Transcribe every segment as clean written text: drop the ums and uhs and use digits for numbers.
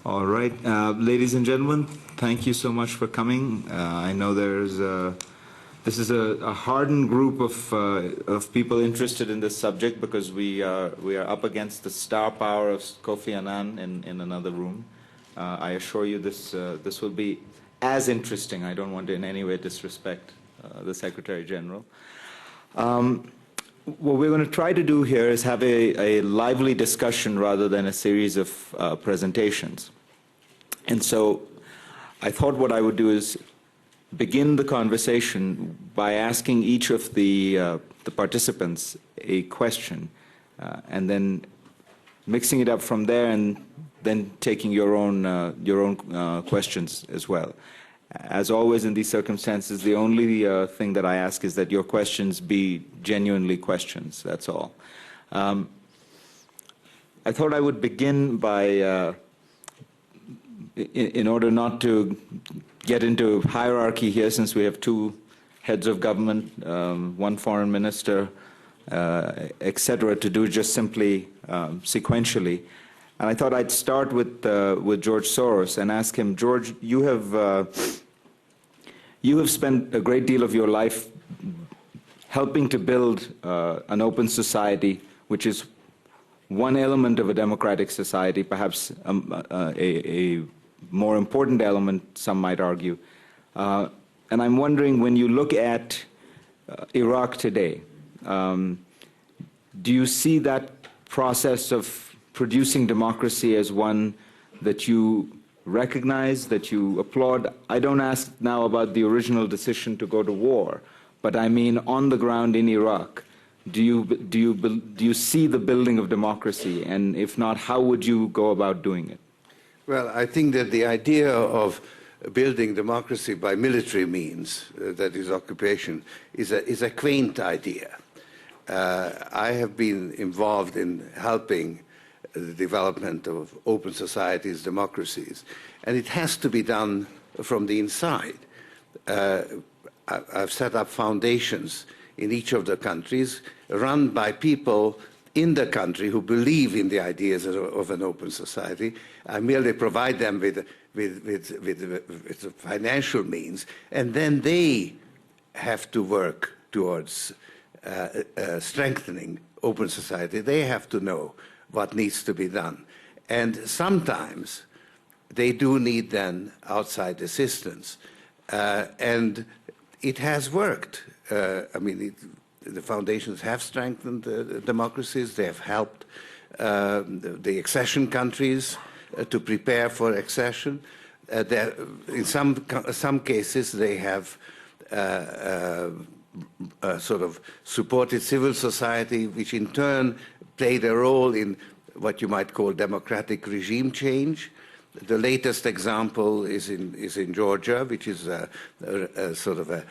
All right, ladies and gentlemen, thank you so much for coming. I know this is a hardened group of people interested in this subject because we are up against the star power of Kofi Annan in another room. I assure you this will be as interesting. I don't want to in any way disrespect the Secretary General. What we're going to try to do here is have a lively discussion rather than a series of presentations. And so I thought what I would do is begin the conversation by asking each of the participants a question and then mixing it up from there and then taking your own questions as well. As always in these circumstances, the only thing that I ask is that your questions be genuinely questions, that's all. I thought I would begin by, in order not to get into hierarchy here, since we have two heads of government, one foreign minister, etc., to do just simply sequentially. And I thought I'd start with George Soros and ask him, George, you have spent a great deal of your life helping to build an open society, which is one element of a democratic society, perhaps a more important element, some might argue. And I'm wondering, when you look at Iraq today, do you see that process of producing democracy as one that you recognize, that you applaud? I don't ask now about the original decision to go to war, but I mean on the ground in Iraq. Do you see the building of democracy? And if not, how would you go about doing it? Well, I think that the idea of building democracy by military means, that is occupation, is a quaint idea. I have been involved in helping the development of open societies, democracies, and it has to be done from the inside. I've set up foundations in each of the countries run by people in the country who believe in the ideas of an open society. I merely provide them with financial means, and then they have to work towards strengthening open society. They have to know what needs to be done. And sometimes they do need then outside assistance. And it has worked. I mean, the foundations have strengthened democracies. They have helped the accession countries to prepare for accession. In some cases, they have sort of supported civil society, which in turn played a role in what you might call democratic regime change. The latest example is in Georgia, which is a sort of a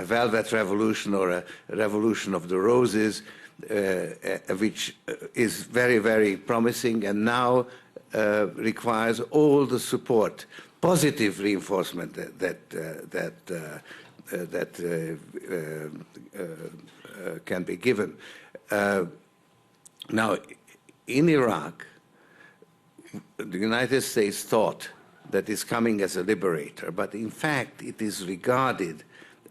velvet revolution or a revolution of the roses, which is very, very promising and now requires all the support, positive reinforcement that can be given. Now, in Iraq, the United States thought that it's coming as a liberator, but in fact it is regarded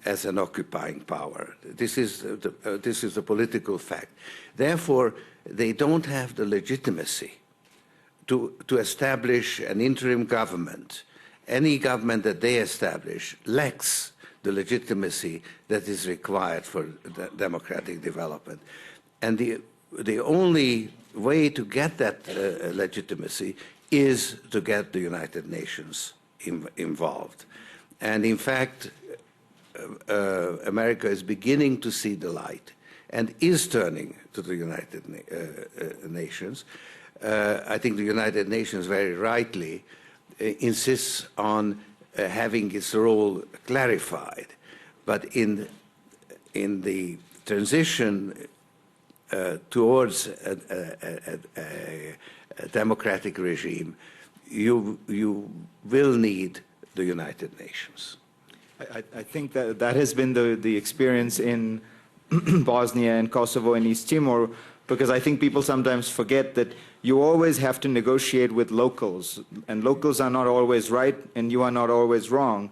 as an occupying power. This is a political fact. Therefore, they don't have the legitimacy to establish an interim government. Any government that they establish lacks the legitimacy that is required for democratic development. And the only way to get that legitimacy is to get the United Nations involved. And in fact, America is beginning to see the light and is turning to the United Nations. I think the United Nations very rightly insists on having its role clarified. But in the transition towards a democratic regime, you will need the United Nations. I think that has been the experience in Bosnia and Kosovo and East Timor, because I think people sometimes forget that you always have to negotiate with locals, and locals are not always right, and you are not always wrong,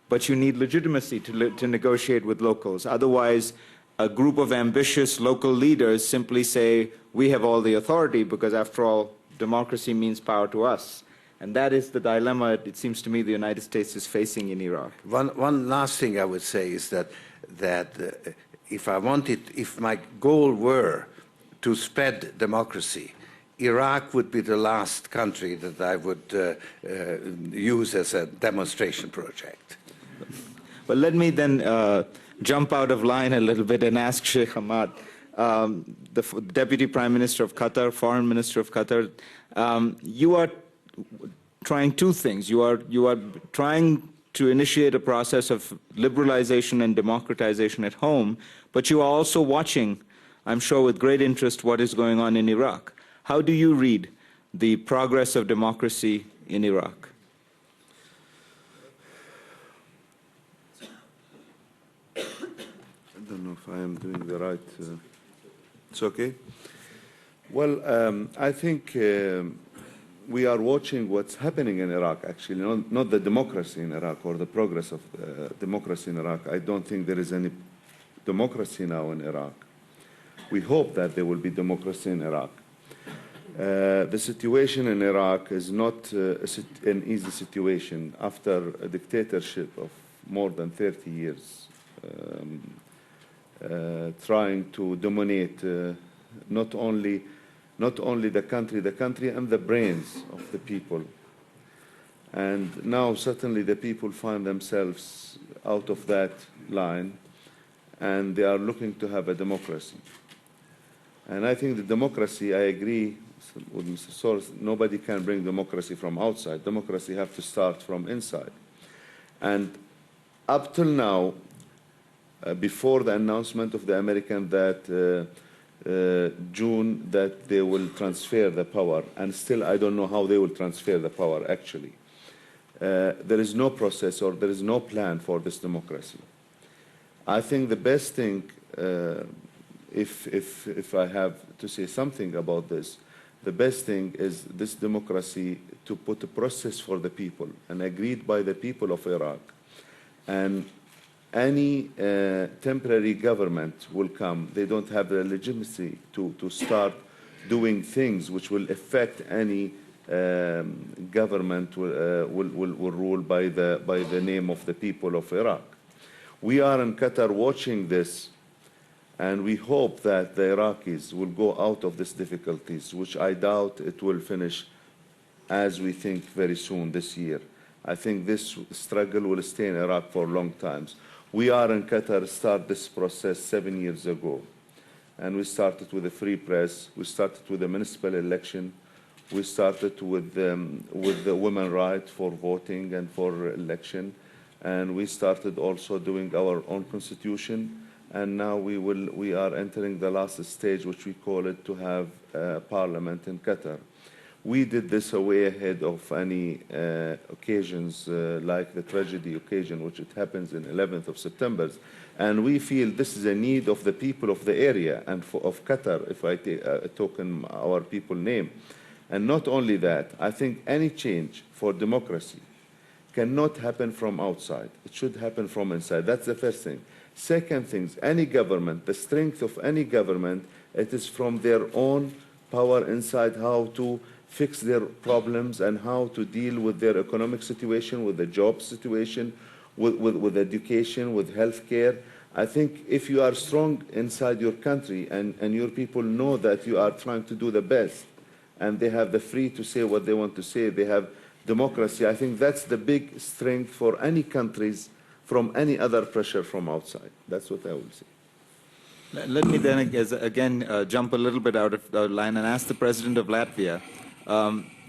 but you need legitimacy to negotiate with locals. Otherwise, a group of ambitious local leaders simply say, we have all the authority, because after all, democracy means power to us. And that is the dilemma, it seems to me, the United States is facing in Iraq. One last thing I would say is that if my goal were to spread democracy, Iraq would be the last country that I would use as a demonstration project. Well, let me then jump out of line a little bit and ask Sheikh Hamad, the Deputy Prime Minister of Qatar, Foreign Minister of Qatar. You are trying two things. You are trying to initiate a process of liberalization and democratization at home, but you are also watching, I'm sure with great interest, what is going on in Iraq. How do you read the progress of democracy in Iraq? I don't know if I am doing the right... it's okay? Well, I think we are watching what's happening in Iraq, actually, not the democracy in Iraq or the progress of democracy in Iraq. I don't think there is any democracy now in Iraq. We hope that there will be democracy in Iraq. The situation in Iraq is not an easy situation after a dictatorship of more than 30 years, trying to dominate not only the country and the brains of the people. And now certainly the people find themselves out of that line, and they are looking to have a democracy. And I think the democracy, I agree with Mr. Soros, nobody can bring democracy from outside. Democracy has to start from inside. And up till now, before the announcement of the American that June that they will transfer the power, and still I don't know how they will transfer the power actually. There is no process or there is no plan for this democracy. I think the best thing, if I have to say something about this, the best thing is this democracy to put a process for the people and agreed by the people of Iraq. And any temporary government will come. They don't have the legitimacy to start doing things which will affect any government will rule by the name of the people of Iraq. We are in Qatar watching this, and we hope that the Iraqis will go out of these difficulties, which I doubt it will finish as we think very soon this year. I think this struggle will stay in Iraq for long times. We are in Qatar start this process 7 years ago, and we started with a free press. We started with a municipal election. We started with the women's right for voting and for election, and we started also doing our own constitution. And now we are entering the last stage, which we call it to have parliament in Qatar. We did this way ahead of any occasions like the tragedy occasion, which it happens in 11th of September. And we feel this is a need of the people of the area and of Qatar, if I talk in our people name. And not only that, I think any change for democracy cannot happen from outside. It should happen from inside. That's the first thing. Second thing, any government, the strength of any government, it is from their own power inside, how to fix their problems and how to deal with their economic situation, with the job situation, with education, with healthcare. I think if you are strong inside your country and your people know that you are trying to do the best and they have the free to say what they want to say, they have democracy, I think that's the big strength for any countries from any other pressure from outside. That's what I would say. Let me then again jump a little bit out of the line and ask the President of Latvia.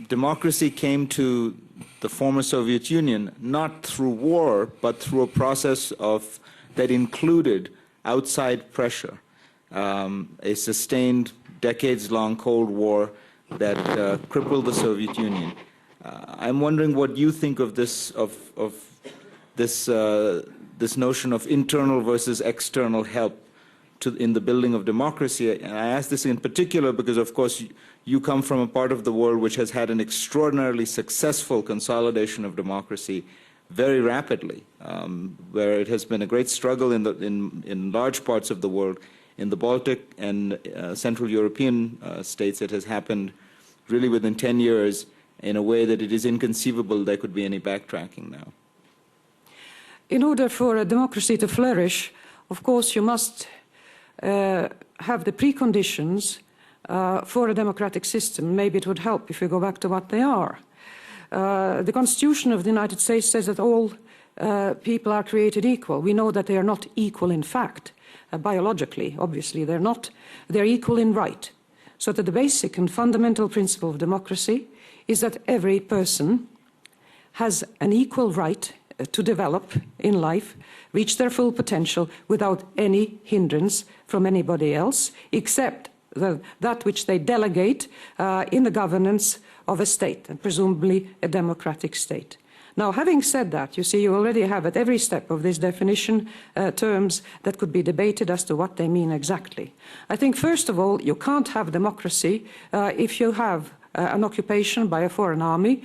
Democracy came to the former Soviet Union not through war, but through a process that included outside pressure, a sustained decades-long Cold War that crippled the Soviet Union. I'm wondering what you think of this, this notion of internal versus external help in the building of democracy. And I ask this in particular because, of course, you come from a part of the world which has had an extraordinarily successful consolidation of democracy very rapidly, where it has been a great struggle in large parts of the world. In the Baltic and Central European states, it has happened really within 10 years in a way that it is inconceivable there could be any backtracking now. In order for a democracy to flourish, of course, you must have the preconditions for a democratic system. Maybe it would help if we go back to what they are. The Constitution of the United States says that all people are created equal. We know that they are not equal in fact. Biologically, obviously, they're not. They're equal in right. So that the basic and fundamental principle of democracy is that every person has an equal right to develop in life, reach their full potential without any hindrance from anybody else, except that which they delegate in the governance of a state, and presumably a democratic state. Now, having said that, you see, you already have at every step of this definition terms that could be debated as to what they mean exactly. I think, first of all, you can't have democracy if you have an occupation by a foreign army,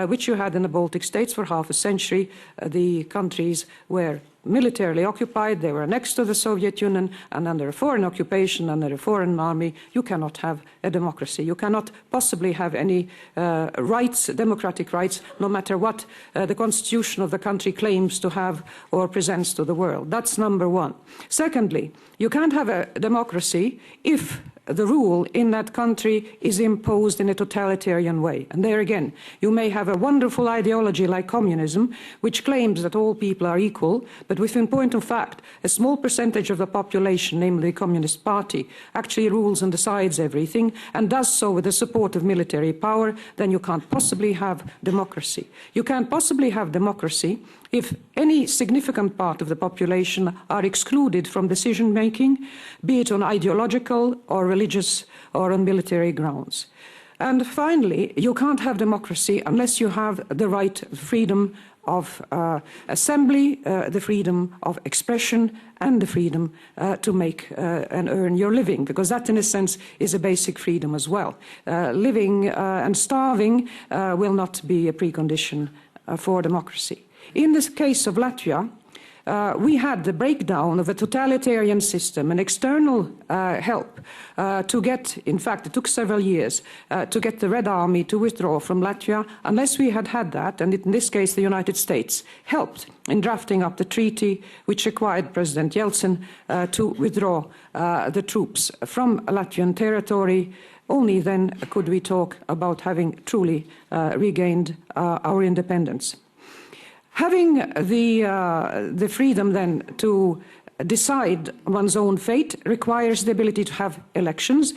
which you had in the Baltic states for half a century. The countries were militarily occupied, they were next to the Soviet Union, and under a foreign occupation, under a foreign army, you cannot have a democracy. You cannot possibly have any rights, democratic rights, no matter what the constitution of the country claims to have or presents to the world. That's number one. Secondly, you can't have a democracy if the rule in that country is imposed in a totalitarian way. And there again, you may have a wonderful ideology like communism, which claims that all people are equal, but if in point of fact, a small percentage of the population, namely the Communist Party, actually rules and decides everything, and does so with the support of military power, then you can't possibly have democracy. You can't possibly have democracy if any significant part of the population are excluded from decision-making, be it on ideological or religious or on military grounds. And finally, you can't have democracy unless you have the right freedom of assembly, the freedom of expression, and the freedom to make and earn your living, because that, in a sense, is a basic freedom as well. Living and starving will not be a precondition for democracy. In this case of Latvia, we had the breakdown of a totalitarian system and external help to get, in fact, it took several years to get the Red Army to withdraw from Latvia. Unless we had had that, and in this case the United States helped in drafting up the treaty which required President Yeltsin to withdraw the troops from Latvian territory, only then could we talk about having truly regained our independence. Having the freedom then to decide one's own fate requires the ability to have elections,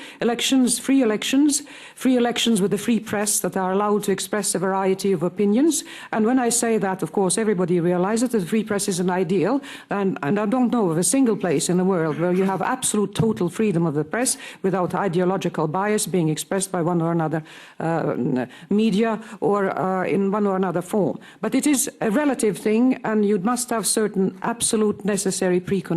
free elections with a free press that are allowed to express a variety of opinions. And when I say that, of course, everybody realizes that the free press is an ideal, and I don't know of a single place in the world where you have absolute total freedom of the press without ideological bias being expressed by one or another media or in one or another form. But it is a relative thing, and you must have certain absolute necessary preconditions.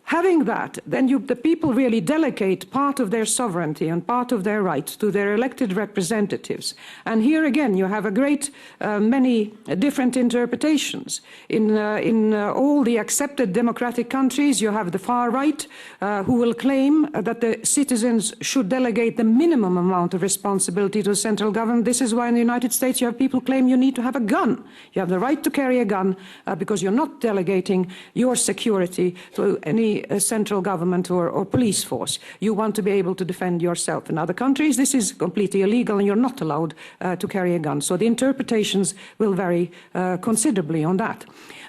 Having that, then the people really delegate part of their sovereignty and part of their rights to their elected representatives. And here again, you have a great many different interpretations. In all the accepted democratic countries, you have the far right who will claim that the citizens should delegate the minimum amount of responsibility to the central government. This is why in the United States you have people claim you need to have a gun. You have the right to carry a gun because you're not delegating your security to any central government or police force. You want to be able to defend yourself. In other countries, this is completely illegal and you're not allowed to carry a gun. So the interpretations will vary considerably on that.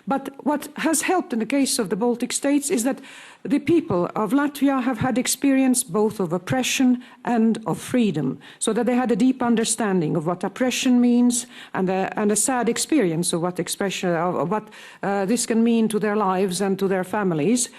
But what has helped in the case of the Baltic states is that the people of Latvia have had experience both of oppression and of freedom, so that they had a deep understanding of what oppression means and a sad experience of what this can mean to their lives and to their families.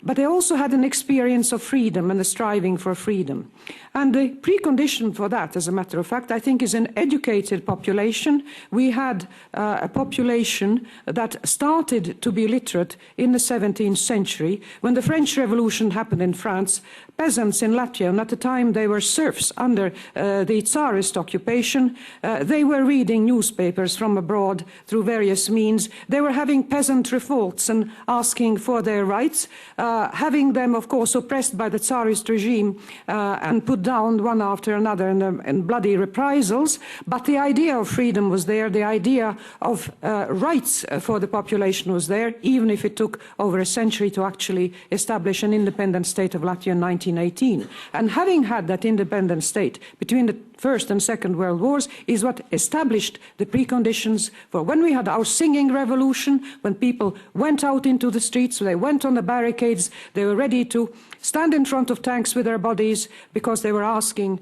But they also had an experience of freedom and the striving for freedom. And the precondition for that, as a matter of fact, I think is an educated population. We had a population that started to be literate in the 17th century. When the French Revolution happened in France, peasants in Latvia, and at the time they were serfs under the Tsarist occupation, they were reading newspapers from abroad through various means. They were having peasant revolts and asking for their rights, having them, of course, oppressed by the Tsarist regime and put down one after another in bloody reprisals. But the idea of freedom was there, the idea of rights for the population was there, even if it took over a century to actually establish an independent state of Latvia in 1918. And having had that independent state between the First and Second World Wars is what established the preconditions for when we had our singing revolution, when people went out into the streets, they went on the barricades, they were ready to stand in front of tanks with their bodies because they were asking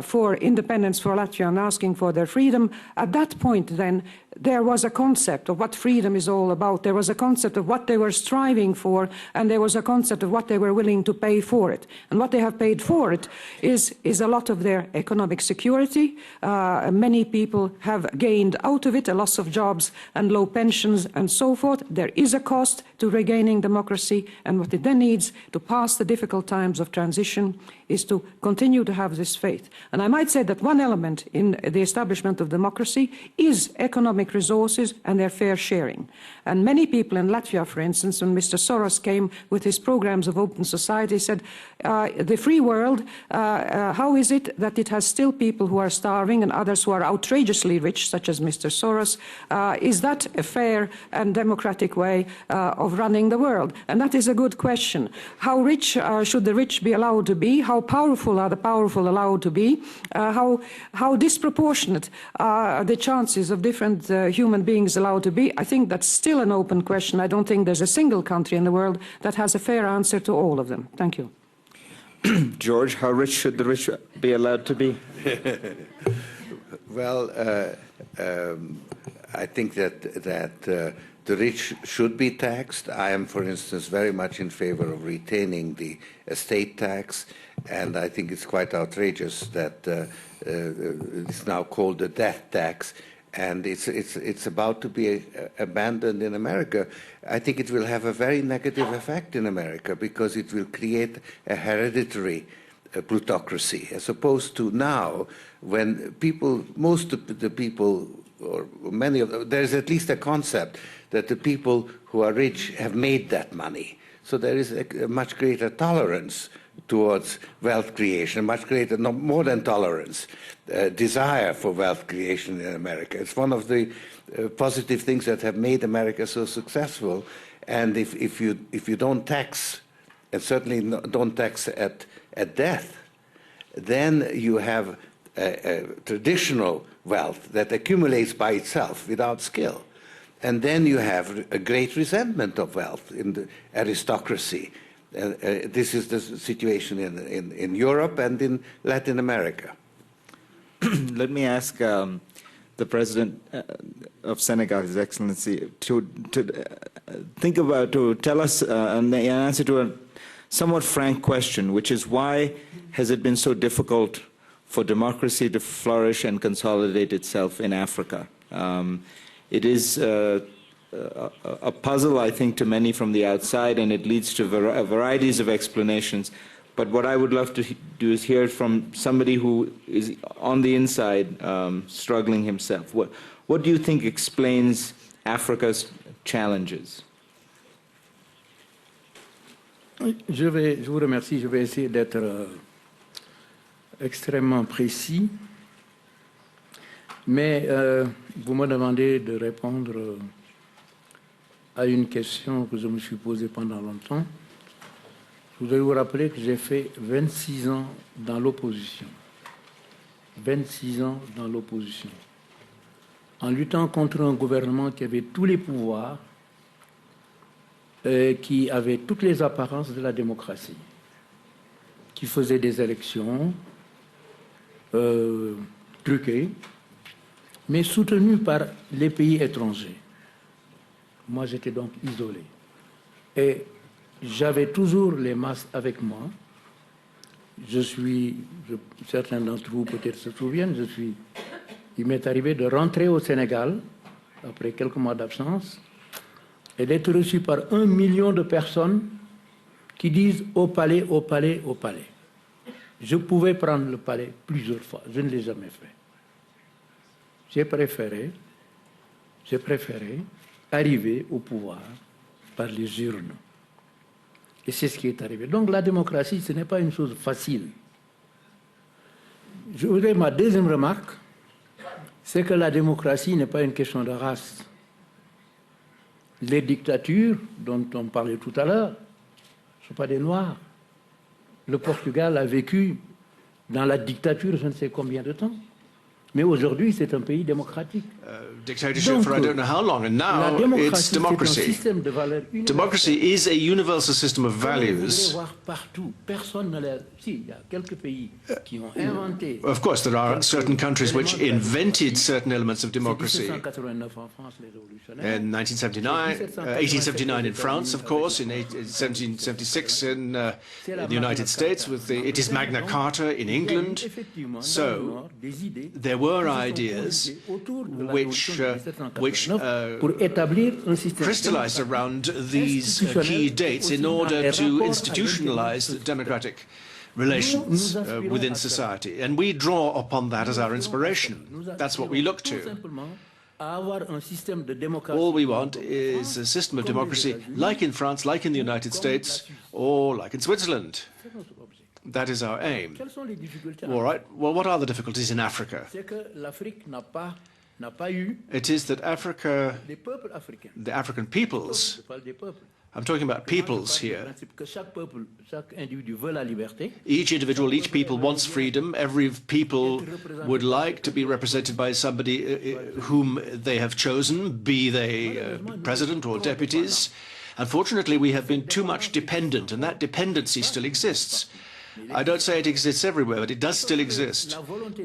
for independence for Latvia and asking for their freedom. At that point then, there was a concept of what freedom is all about. There was a concept of what they were striving for, and there was a concept of what they were willing to pay for it. And what they have paid for it is a lot of their economic security. Many people have gained out of it, a loss of jobs and low pensions and so forth. There is a cost to regaining democracy, and what it then needs to pass the difficult times of transition is to continue to have this faith. And I might say that one element in the establishment of democracy is economic resources and their fair sharing. And many people in Latvia, for instance, when Mr. Soros came with his programs of open society, said, the free world, how is it that it has still people who are starving and others who are outrageously rich, such as Mr. Soros? Is that a fair and democratic way of running the world? And that is a good question. How rich should the rich be allowed to be? How powerful are the powerful allowed to be? How disproportionate are the chances of different human beings allowed to be? I think that's still an open question. I don't think there's a single country in the world that has a fair answer to all of them. Thank you. George, how rich should the rich be allowed to be? Well, I think that the rich should be taxed. I am, for instance, very much in favor of retaining the estate tax, and I think it's quite outrageous that it's now called the death tax, and it's about to be abandoned in America. I think it will have a very negative effect in America because it will create a hereditary plutocracy, as opposed to now when people, most of the people, or many of them, there's at least a concept that the people who are rich have made that money. So there is a much greater tolerance towards wealth creation, much greater, no, more than tolerance, desire for wealth creation in America. It's one of the positive things that have made America so successful. And if you don't tax, and certainly don't tax at death, then you have a traditional wealth that accumulates by itself without skill. And then you have a great resentment of wealth in the aristocracy. This is the situation in Europe and in Latin America. Let me ask the President of Senegal, His Excellency, to tell us an answer to a somewhat frank question, which is why has it been so difficult for democracy to flourish and consolidate itself in Africa? It is a puzzle, I think, to many from the outside, and it leads to varieties of explanations. But what I would love to do is hear from somebody who is on the inside, struggling himself. What do you think explains Africa's challenges? Je vous remercie. Je vais essayer d'être extrêmement précis. Mais vous me demandez de répondre à une question que je me suis posée pendant longtemps. Je voudrais vous rappeler que j'ai fait 26 ans dans l'opposition. 26 ans dans l'opposition. En luttant contre un gouvernement qui avait tous les pouvoirs, qui avait toutes les apparences de la démocratie, qui faisait des élections truquées, mais soutenu par les pays étrangers. Moi, j'étais donc isolé. Et j'avais toujours les masses avec moi. certains d'entre vous peut-être se souviennent, il m'est arrivé de rentrer au Sénégal, après quelques mois d'absence, et d'être reçu par 1 million de personnes qui disent au palais, au palais, au palais. Je pouvais prendre le palais plusieurs fois, je ne l'ai jamais fait. J'ai préféré arriver au pouvoir par les urnes. Et c'est ce qui est arrivé. Donc la démocratie, ce n'est pas une chose facile. Je voudrais, ma deuxième remarque, c'est que la démocratie n'est pas une question de race. Les dictatures dont on parlait tout à l'heure ne sont pas des Noirs. Le Portugal a vécu dans la dictature je ne sais combien de temps. Mais aujourd'hui, c'est un pays démocratique. Dictatorship for I don't know how long, and now it's democracy. Democracy is a universal system of values. Of course, there are certain countries which invented certain elements of democracy. In 1879 in France, of course, in 1776 in the United States, it is Magna Carta in England. So there were ideas which crystallized around these key dates in order to institutionalize democratic relations within society. And we draw upon that as our inspiration. That's what we look to. All we want is a system of democracy like in France, like in the United States, or like in Switzerland. That is our aim. All right. Well, what are the difficulties in Africa? It is that Africa, the African peoples, I'm talking about peoples here. Each individual, each people wants freedom. Every people would like to be represented by somebody whom they have chosen, be they president or deputies. Unfortunately, we have been too much dependent, and that dependency still exists. I don't say it exists everywhere, but it does still exist.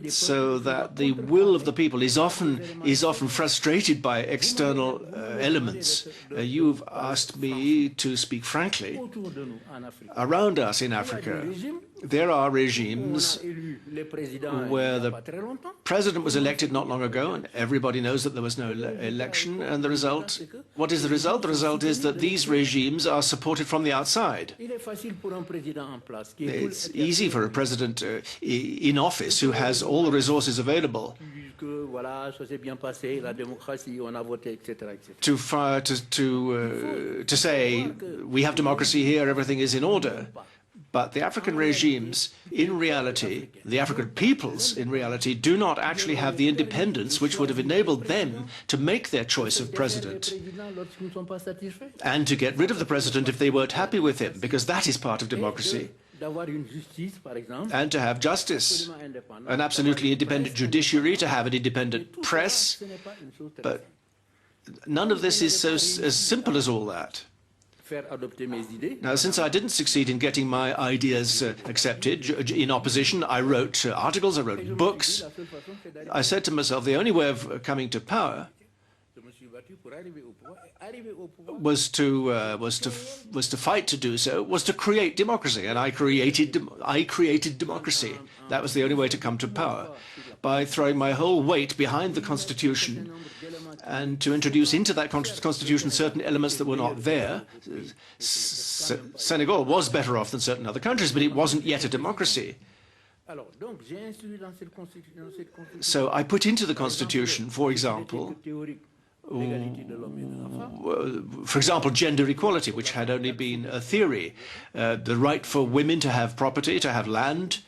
So that the will of the people is often frustrated by external elements. You've asked me to speak frankly. Around us in Africa, there are regimes where the president was elected not long ago, and everybody knows that there was no election, and the result, what is the result? The result is that these regimes are supported from the outside. It's easy for a president in office who has all the resources available to say, we have democracy here, everything is in order. But the African regimes, in reality, the African peoples, in reality, do not actually have the independence which would have enabled them to make their choice of president and to get rid of the president if they weren't happy with him, because that is part of democracy. And to have justice, an absolutely independent judiciary, to have an independent press. But none of this is as simple as all that. Now, since I didn't succeed in getting my ideas accepted in opposition, I wrote articles, I wrote books. I said to myself, the only way of coming to power was to fight to do so, was to create democracy, and I created democracy. That was the only way to come to power, by throwing my whole weight behind the Constitution and to introduce into that Constitution certain elements that were not there. Senegal was better off than certain other countries, but it wasn't yet a democracy. So I put into the Constitution, for example, gender equality, which had only been a theory, the right for women to have property, to have land.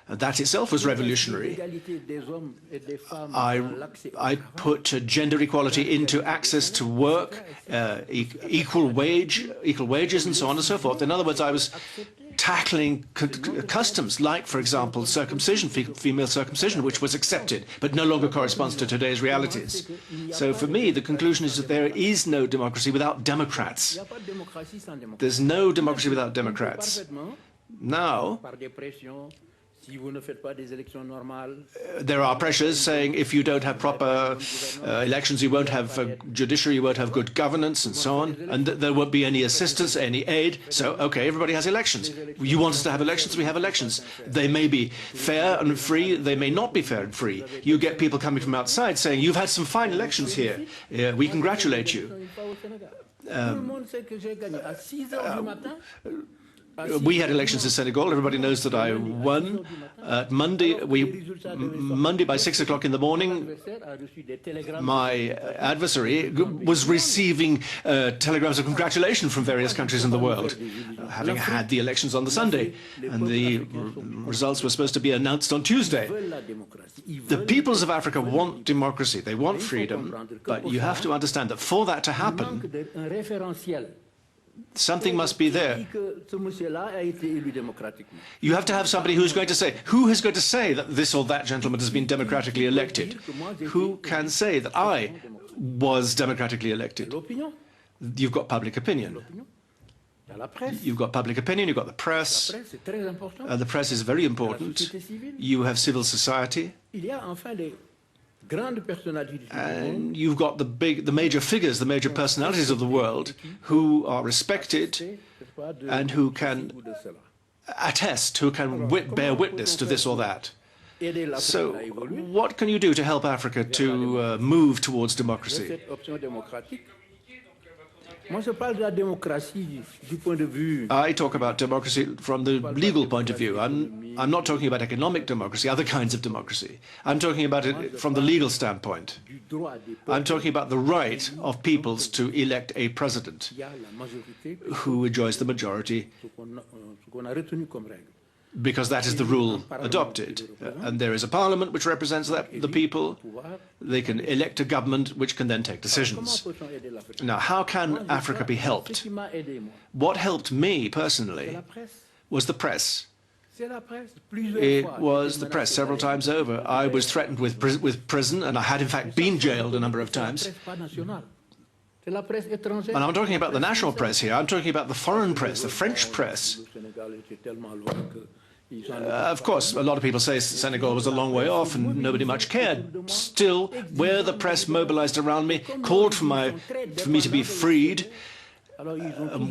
That itself was revolutionary. I put gender equality into access to work, equal wages, and so on and so forth. In other words, I was tackling customs like, for example, circumcision, female circumcision, which was accepted, but no longer corresponds to today's realities. So for me, the conclusion is that there is no democracy without Democrats. There's no democracy without Democrats. Now, There are pressures saying if you don't have proper elections, you won't have judiciary, you won't have good governance, and so on, and there won't be any assistance, any aid. So, okay, everybody has elections. You want us to have elections? We have elections. They may be fair and free. They may not be fair and free. You get people coming from outside saying, "You've had some fine elections here. We congratulate you." We had elections in Senegal. Everybody knows that I won. Monday by 6 o'clock in the morning, my adversary was receiving telegrams of congratulation from various countries in the world, having had the elections on the Sunday. And the results were supposed to be announced on Tuesday. The peoples of Africa want democracy. They want freedom. But you have to understand that for that to happen, something must be there. You have to have somebody who is going to say that this or that gentleman has been democratically elected? Who can say that I was democratically elected? You've got public opinion. You've got public opinion, you've got the press. The press is very important. You have civil society. And you've got the major figures, the major personalities of the world who are respected and who can attest, who can bear witness to this or that. So what can you do to help Africa to move towards democracy? I talk about democracy from the legal point of view. I'm not talking about economic democracy, other kinds of democracy. I'm talking about it from the legal standpoint. I'm talking about the right of peoples to elect a president who enjoys the majority, because that is the rule adopted. And there is a parliament which represents the people. They can elect a government which can then take decisions. Now, how can Africa be helped? What helped me personally was the press. It was the press several times over. I was threatened with prison, and I had in fact been jailed a number of times. And I'm talking about the national press here. I'm talking about the foreign press, the French press. Of course, a lot of people say Senegal was a long way off and nobody much cared. Still, where the press mobilized around me, called for me to be freed,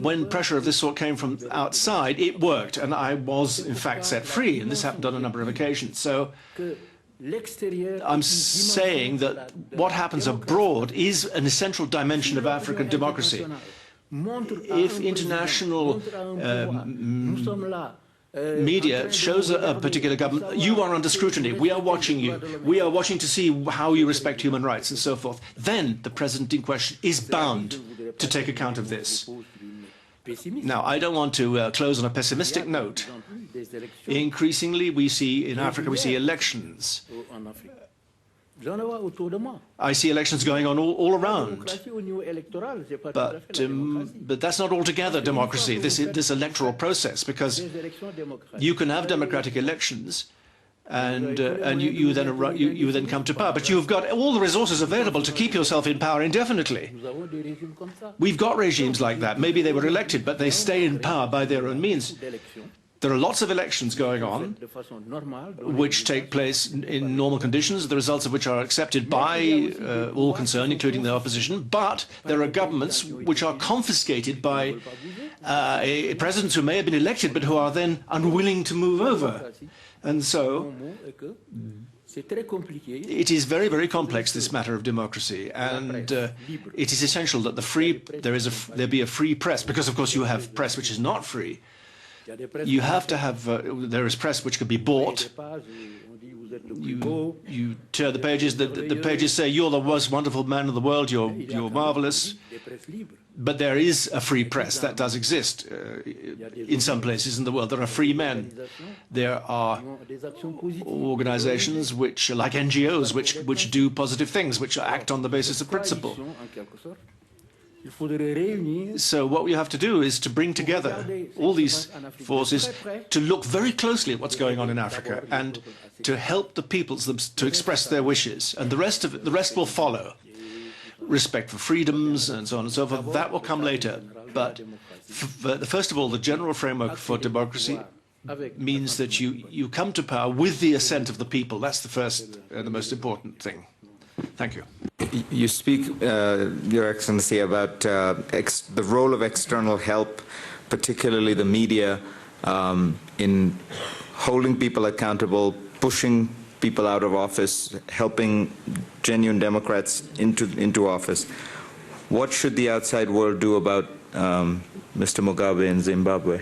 when pressure of this sort came from outside, it worked, and I was, in fact, set free, and this happened on a number of occasions. So I'm saying that what happens abroad is an essential dimension of African democracy. If international media shows a particular government, you are under scrutiny, we are watching you, we are watching to see how you respect human rights and so forth, then the president in question is bound to take account of this. Now, I don't want to close on a pessimistic note. Increasingly, we see in Africa, we see elections. I see elections going on all around. But that's not altogether democracy, this electoral process, because you can have democratic elections and you then come to power. But you've got all the resources available to keep yourself in power indefinitely. We've got regimes like that. Maybe they were elected, but they stay in power by their own means. There are lots of elections going on, which take place in normal conditions, the results of which are accepted by all concerned, including the opposition. But there are governments which are confiscated by presidents who may have been elected, but who are then unwilling to move over. And so it is very, very complex, this matter of democracy, and it is essential that there be a free press, because of course you have press which is not free. You have to have, there is press which can be bought. You turn the pages, the pages say, you're the most wonderful man in the world, you're marvelous. But there is a free press, that does exist in some places in the world. There are free men. There are organizations which, like NGOs, which do positive things, which act on the basis of principle. So what we have to do is to bring together all these forces to look very closely at what's going on in Africa and to help the peoples to express their wishes. And the rest will follow. Respect for freedoms and so on and so forth, that will come later. But first of all, the general framework for democracy means that you come to power with the assent of the people. That's the first and the most important thing. Thank you. You speak, Your Excellency, about the role of external help, particularly the media, in holding people accountable, pushing people out of office, helping genuine Democrats into office. What should the outside world do about Mr. Mugabe in Zimbabwe?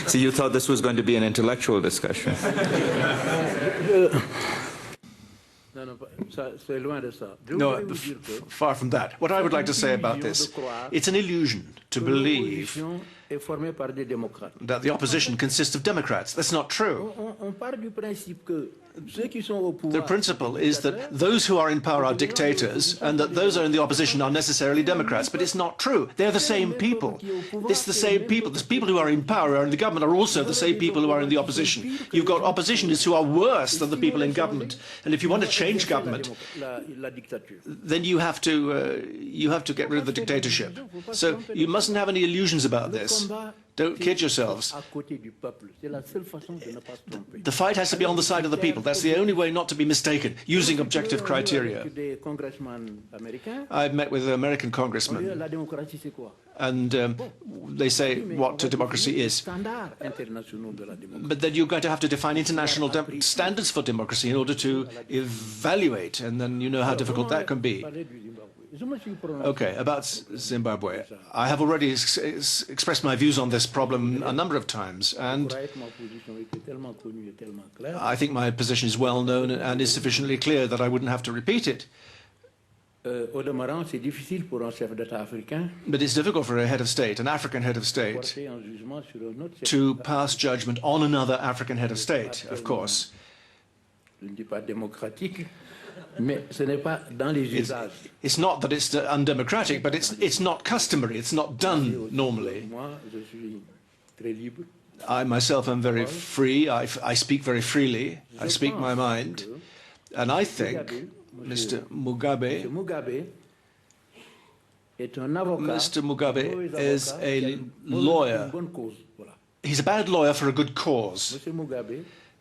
So you thought this was going to be an intellectual discussion. No, far from that. What I would like to say about this, it's an illusion to believe that the opposition consists of Democrats. That's not true. The principle is that those who are in power are dictators and that those who are in the opposition are necessarily Democrats. But it's not true. They're the same people. It's the same people. The people who are in power or in the government are also the same people who are in the opposition. You've got oppositionists who are worse than the people in government. And if you want to change government, then you have to get rid of the dictatorship. So you mustn't have any illusions about this. Don't kid yourselves. The fight has to be on the side of the people. That's the only way not to be mistaken, using objective criteria. I've met with American congressmen, and they say what democracy is. But then you're going to have to define international standards for democracy in order to evaluate, and then you know how difficult that can be. Okay, about Zimbabwe. I have already expressed my views on this problem a number of times, and I think my position is well known and is sufficiently clear that I wouldn't have to repeat it. But it's difficult for a head of state, an African head of state, to pass judgment on another African head of state, of course. It's not that it's undemocratic, but it's not customary. It's not done normally. I myself am very free. I speak very freely. I speak my mind. And I think Mr. Mugabe is a lawyer. He's a bad lawyer for a good cause.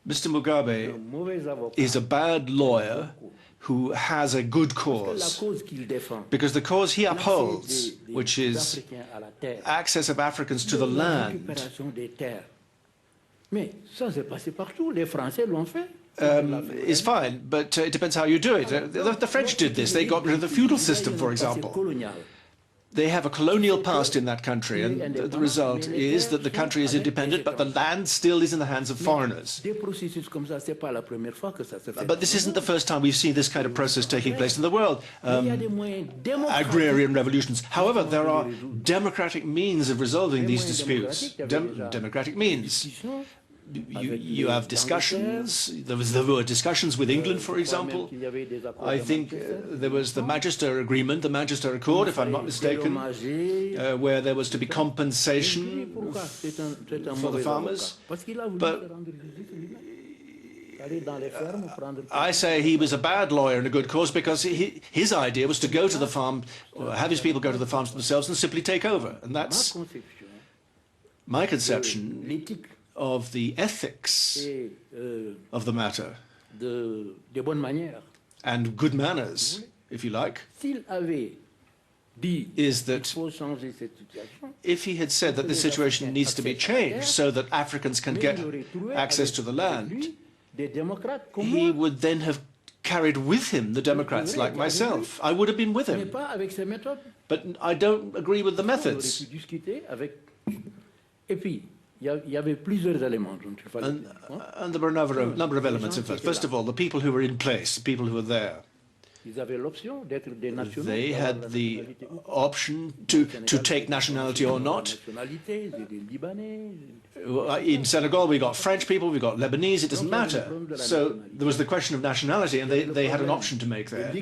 Mr. Mugabe is a bad lawyer who has a good cause, because the cause he upholds, which is access of Africans to the land, is fine, but it depends how you do it. The French did this. They got rid of the feudal system, for example. They have a colonial past in that country, and the result is that the country is independent, but the land still is in the hands of foreigners. But this isn't the first time we've seen this kind of process taking place in the world. Agrarian revolutions. However, there are democratic means of resolving these disputes. Democratic means. You have discussions. There were discussions with England, for example. I think there was the Manchester Agreement, the Manchester Accord, if I'm not mistaken, where there was to be compensation for the farmers. But I say he was a bad lawyer and a good cause because his idea was to go to the farm, or have his people go to the farms themselves and simply take over. And that's my conception of the ethics of the matter and good manners, if you like, is that if he had said that this situation needs to be changed so that Africans can get access to the land, he would then have carried with him the Democrats like myself. I would have been with him. But I don't agree with the methods. And there were a number of elements in fact. First of all, the people who were in place, the people who were there, they had the option to take nationality or not. In Senegal, we got French people, we got Lebanese, it doesn't matter. So there was the question of nationality, and they had an option to make there.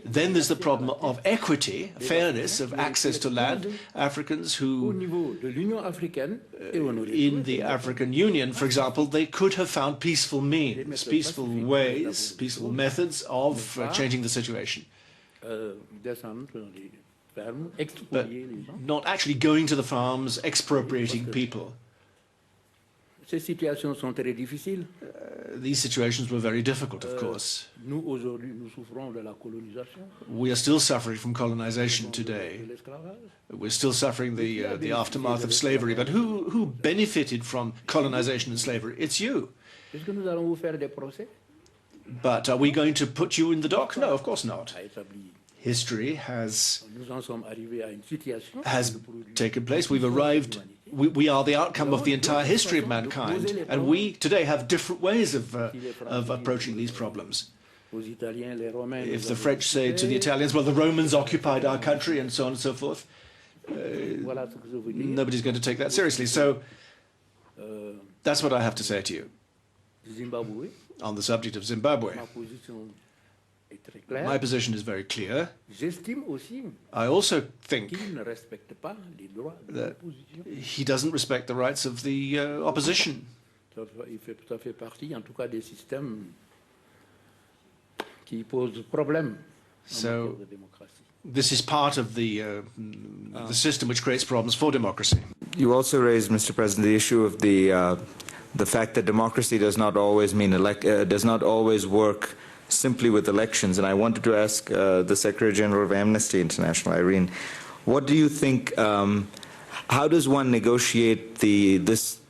Then there's the problem of equity, fairness, of access to land. Africans who, in the African Union, for example, they could have found peaceful means, peaceful ways, peaceful methods of changing the situation. But not actually going to the farms, expropriating people. Ces situations sont très difficiles. These situations were very difficult, of course. Nous, aujourd'hui, nous souffrons de la colonisation. We are still suffering from colonization today. De l'esclavage. We're still suffering the aftermath of slavery. But who benefited from colonization and slavery? It's you. Est-ce que nous allons vous faire des procès? But are we going to put you in the dock? No, of course not. A établi. History has Nous en sommes arrivés à une situation taken place. We've arrived, we are the outcome of the entire history of mankind, and we today have different ways of approaching these problems. aux Italiens, les Romains. If the French say to the Italians, well, the Romans occupied our country, and so on and so forth, Voilà ce que je veux dire. nobody's going to take that seriously. So that's what I have to say to you Zimbabwe, on the subject of Zimbabwe. ma position est très claire. My position is very clear. J'estime aussi I also think qu'il ne respecte pas les droits de that l'opposition. he doesn't respect the rights of the opposition. Ça fait partie, en tout cas, des systèmes qui posent problème en So- matière de démocratie. This is part of the system which creates problems for democracy. You also raised, Mr. President, the issue of the fact that democracy does not always mean does not always work simply with elections. And I wanted to ask the Secretary General of Amnesty International, Irene, what do you think? How does one negotiate this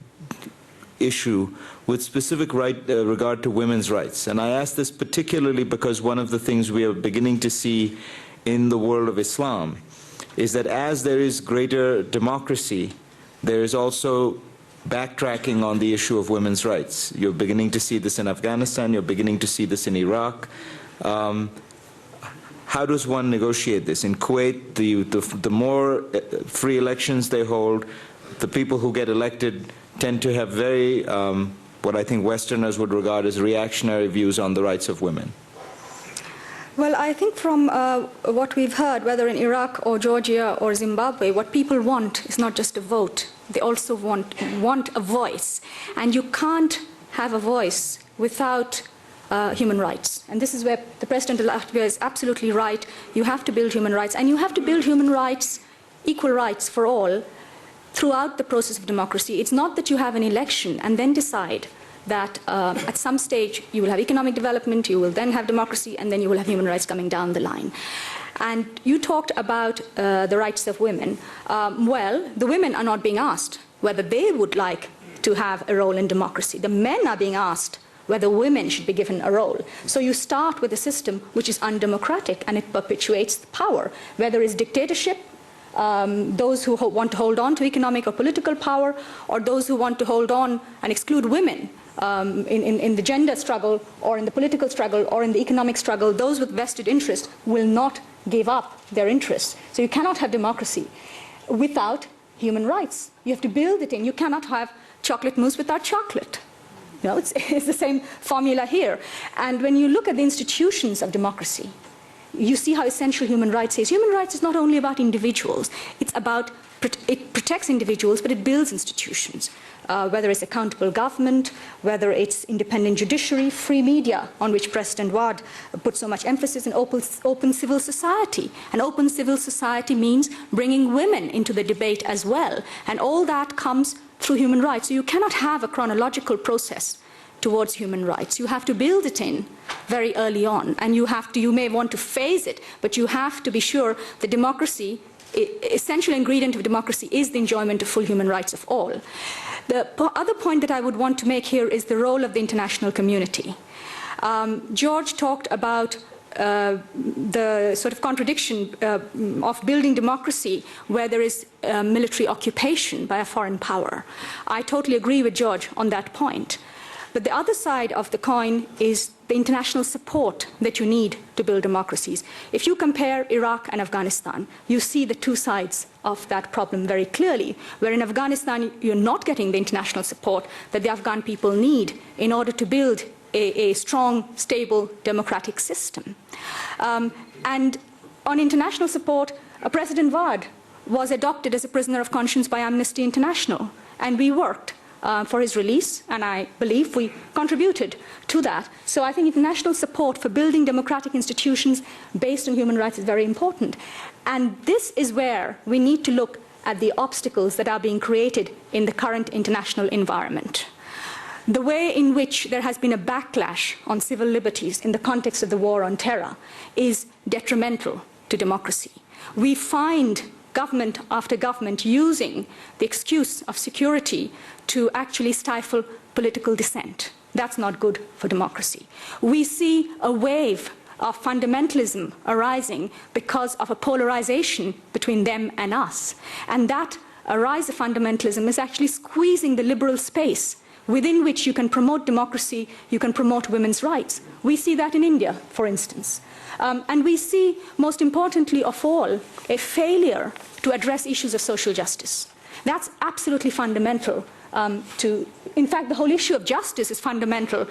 issue with specific regard to women's rights? And I ask this particularly because one of the things we are beginning to see in the world of Islam is that as there is greater democracy, there is also backtracking on the issue of women's rights. You're beginning to see this in Afghanistan, you're beginning to see this in Iraq. How does one negotiate this? In Kuwait, the more free elections they hold, the people who get elected tend to have very, what I think Westerners would regard as reactionary views on the rights of women. Well, I think from what we've heard, whether in Iraq or Georgia or Zimbabwe, what people want is not just a vote. They also want a voice. And you can't have a voice without human rights. And this is where the President of Latvia is absolutely right. You have to build human rights. And you have to build human rights, equal rights for all, throughout the process of democracy. It's not that you have an election and then decide that at some stage you will have economic development, you will then have democracy, and then you will have human rights coming down the line. And you talked about the rights of women. Well, the women are not being asked whether they would like to have a role in democracy. The men are being asked whether women should be given a role. So you start with a system which is undemocratic, and it perpetuates power, whether it's dictatorship, those who want to hold on to economic or political power, or those who want to hold on and exclude women in the gender struggle, or in the political struggle, or in the economic struggle. Those with vested interest will not give up their interests. So you cannot have democracy without human rights. You have to build it in. You cannot have chocolate mousse without chocolate. You know, it's the same formula here. And when you look at the institutions of democracy, you see how essential human rights is. Human rights is not only about individuals. It's about, it protects individuals, but it builds institutions. Whether it's accountable government, whether it's independent judiciary, free media, on which President Wad put so much emphasis, and open civil society. And open civil society means bringing women into the debate as well. And all that comes through human rights. So you cannot have a chronological process towards human rights. You have to build it in very early on, and you may want to phase it, but you have to be sure that democracy, essential ingredient of democracy is the enjoyment of full human rights of all. The other point that I would want to make here is the role of the international community. George talked about the sort of contradiction of building democracy where there is military occupation by a foreign power. I totally agree with George on that point. But the other side of the coin is the international support that you need to build democracies. If you compare Iraq and Afghanistan, you see the two sides of that problem very clearly, where in Afghanistan you're not getting the international support that the Afghan people need in order to build a strong, stable, democratic system. And on international support, President Wad was adopted as a prisoner of conscience by Amnesty International, and we worked for his release, and I believe we contributed to that. So I think international support for building democratic institutions based on human rights is very important. And this is where we need to look at the obstacles that are being created in the current international environment. The way in which there has been a backlash on civil liberties in the context of the war on terror is detrimental to democracy. We find government after government using the excuse of security to actually stifle political dissent. That's not good for democracy. We see a wave of fundamentalism arising because of a polarization between them and us. And that rise of fundamentalism is actually squeezing the liberal space within which you can promote democracy, you can promote women's rights. We see that in India, for instance. And we see, most importantly of all, a failure to address issues of social justice. That's absolutely fundamental in fact, the whole issue of justice is fundamental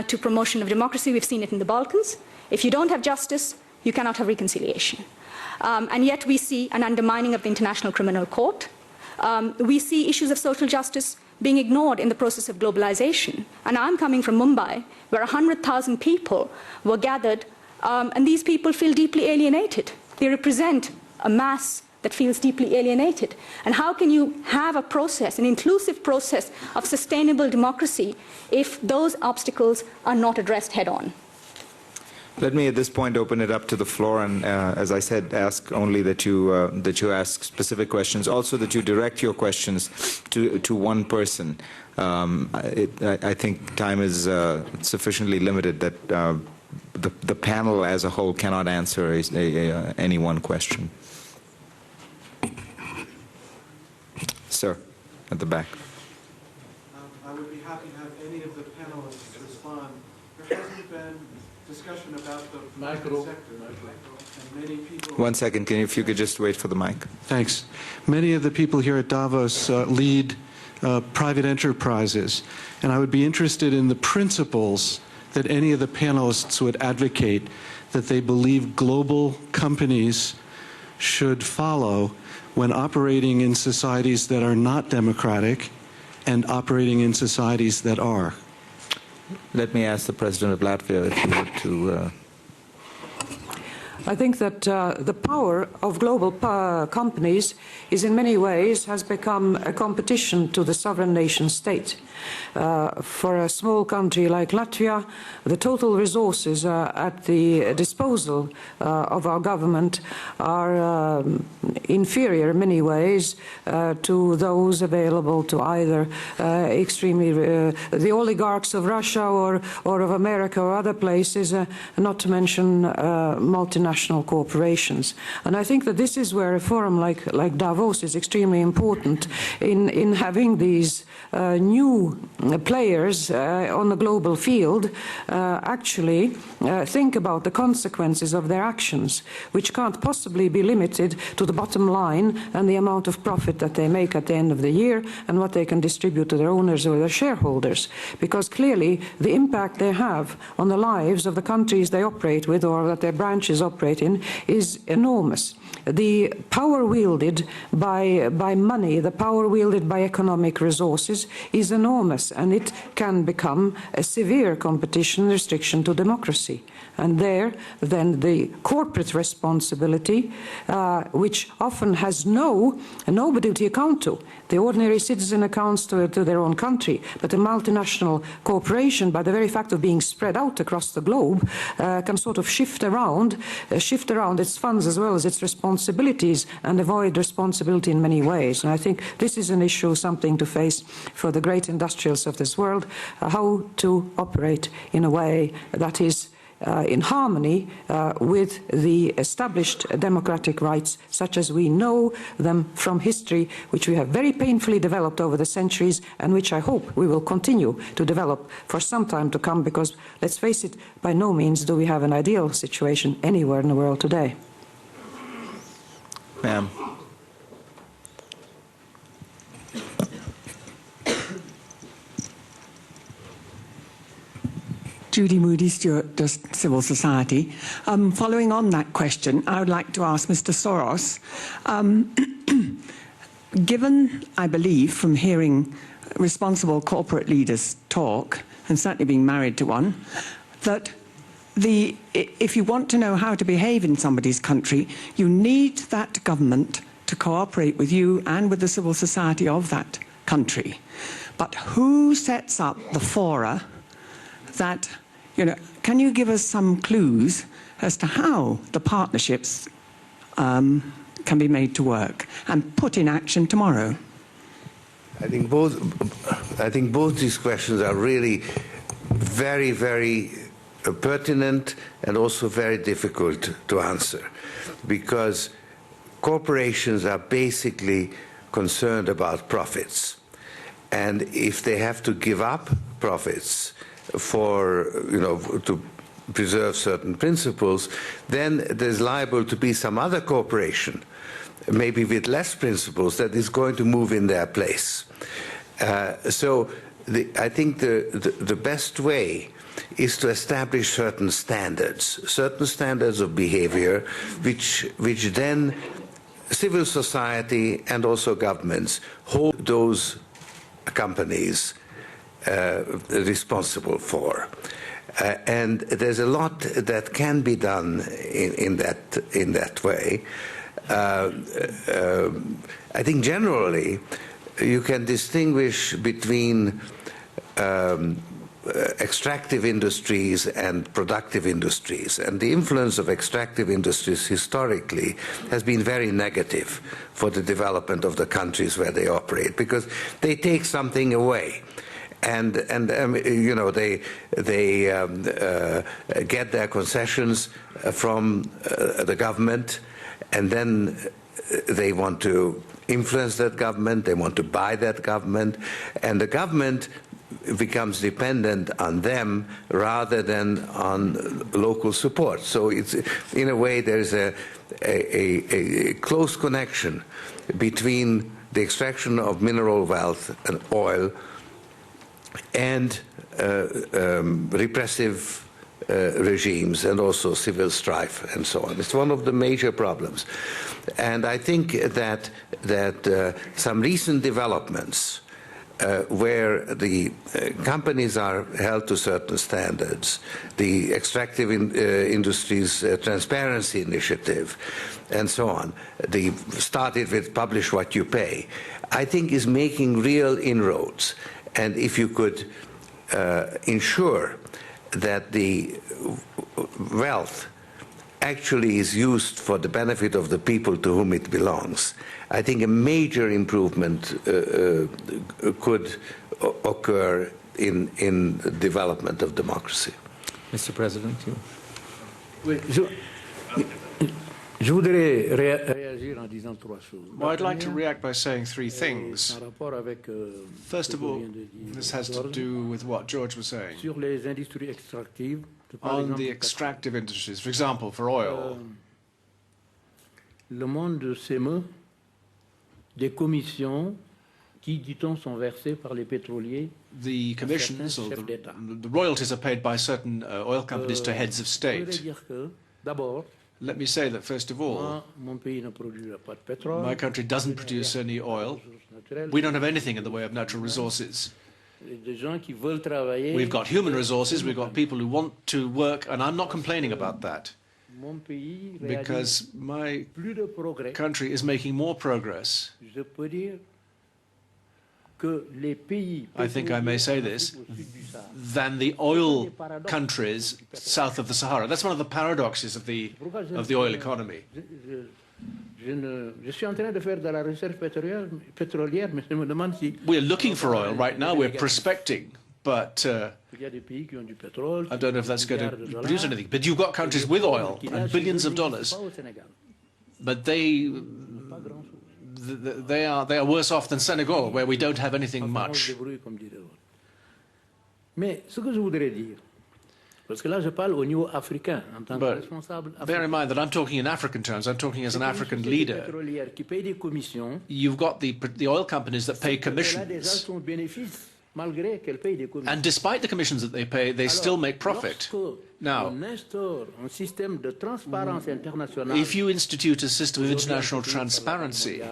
to promotion of democracy. We've seen it in the Balkans. If you don't have justice, you cannot have reconciliation. And yet we see an undermining of the International Criminal Court. We see issues of social justice being ignored in the process of globalization. And I'm coming from Mumbai, where 100,000 people were gathered, and these people feel deeply alienated. They represent a mass that feels deeply alienated. And how can you have a process, an inclusive process of sustainable democracy, if those obstacles are not addressed head-on? Let me at this point open it up to the floor, and as I said, ask only that you ask specific questions. Also, that you direct your questions to one person. I think time is sufficiently limited that the panel as a whole cannot answer any one question. Sir, at the back. I would be happy to have any of the panelists respond. There hasn't been discussion about the private sector, and many people... One second, if you could just wait for the mic. Thanks. Many of the people here at Davos lead private enterprises, and I would be interested in the principles that any of the panelists would advocate that they believe global companies should follow when operating in societies that are not democratic and operating in societies that are. Let me ask the President of Latvia if you would to... I think that the power of global companies is in many ways has become a competition to the sovereign nation state. For a small country like Latvia, the total resources at the disposal of our government are inferior in many ways to those available to either the oligarchs of Russia or of America or other places, not to mention multinational corporations. And I think that this is where a forum like Davos is extremely important in having these new players on the global field actually think about the consequences of their actions, which can't possibly be limited to the bottom line and the amount of profit that they make at the end of the year and what they can distribute to their owners or their shareholders. Because clearly the impact they have on the lives of the countries they operate with or that their branches operate in is enormous. The power wielded by money, the power wielded by economic resources is enormous, and it can become a severe competition restriction to democracy. And there, then the corporate responsibility, which often has nobody to account to. The ordinary citizen accounts to their own country, but a multinational corporation, by the very fact of being spread out across the globe, can sort of shift around its funds as well as its responsibilities and avoid responsibility in many ways. And I think this is an issue, something to face for the great industrials of this world, how to operate in a way that is in harmony with the established democratic rights such as we know them from history, which we have very painfully developed over the centuries and which I hope we will continue to develop for some time to come, because let's face it, by no means do we have an ideal situation anywhere in the world today. Ma'am. Judy Moody-Stewart, just Civil Society. Following on that question, I would like to ask Mr. Soros, given, I believe, from hearing responsible corporate leaders talk, and certainly being married to one, that if you want to know how to behave in somebody's country, you need that government to cooperate with you and with the civil society of that country. But who sets up the fora that, can you give us some clues as to how the partnerships can be made to work and put in action tomorrow? I think both these questions are really very, very pertinent and also very difficult to answer, because corporations are basically concerned about profits. And if they have to give up profits to preserve certain principles, then there's liable to be some other corporation, maybe with less principles, that is going to move in their place. I think the best way is to establish certain standards of behavior, which then civil society and also governments hold those companies responsible for. And there's a lot that can be done in that way. I think generally you can distinguish between extractive industries and productive industries. And the influence of extractive industries historically has been very negative for the development of the countries where they operate, because they take something away. And they get their concessions from the government, and then they want to influence that government, they want to buy that government, and the government becomes dependent on them rather than on local support. So it's, in a way, there's a close connection between the extraction of mineral wealth and oil and repressive regimes and also civil strife and so on. It's one of the major problems. And I think that some recent developments where the companies are held to certain standards, the extractive industries transparency initiative, and so on, started with publish what you pay, I think is making real inroads. And if you could ensure that the wealth actually is used for the benefit of the people to whom it belongs, I think a major improvement could occur in the development of democracy. Mr. President, you. Je voudrais réagir en disant trois choses. Well, I'd like to react by saying three things. First of all, this has to do with what George was saying. Sur les industries extractives, on the extractive industries, for example, for oil. Le monde s'émeut des commissions qui, dit-on, sont versées par les pétroliers. The commissions, or the royalties, are paid by certain oil companies to heads of state. Let me say that, first of all, my country doesn't produce any oil. We don't have anything in the way of natural resources. We've got human resources, we've got people who want to work, and I'm not complaining about that, because my country is making more progress. I think I may say this, than the oil countries south of the Sahara. That's one of the paradoxes of the oil economy. We are looking for oil right now, we're prospecting, but I don't know if that's going to produce anything. But you've got countries with oil and billions of dollars, but they are worse off than Senegal, where we don't have anything much. But bear in mind that I'm talking in African terms, I'm talking as an African leader. You've got the oil companies that pay commissions, and despite the commissions that they pay, they still make profit. Now, if you institute a system of international transparency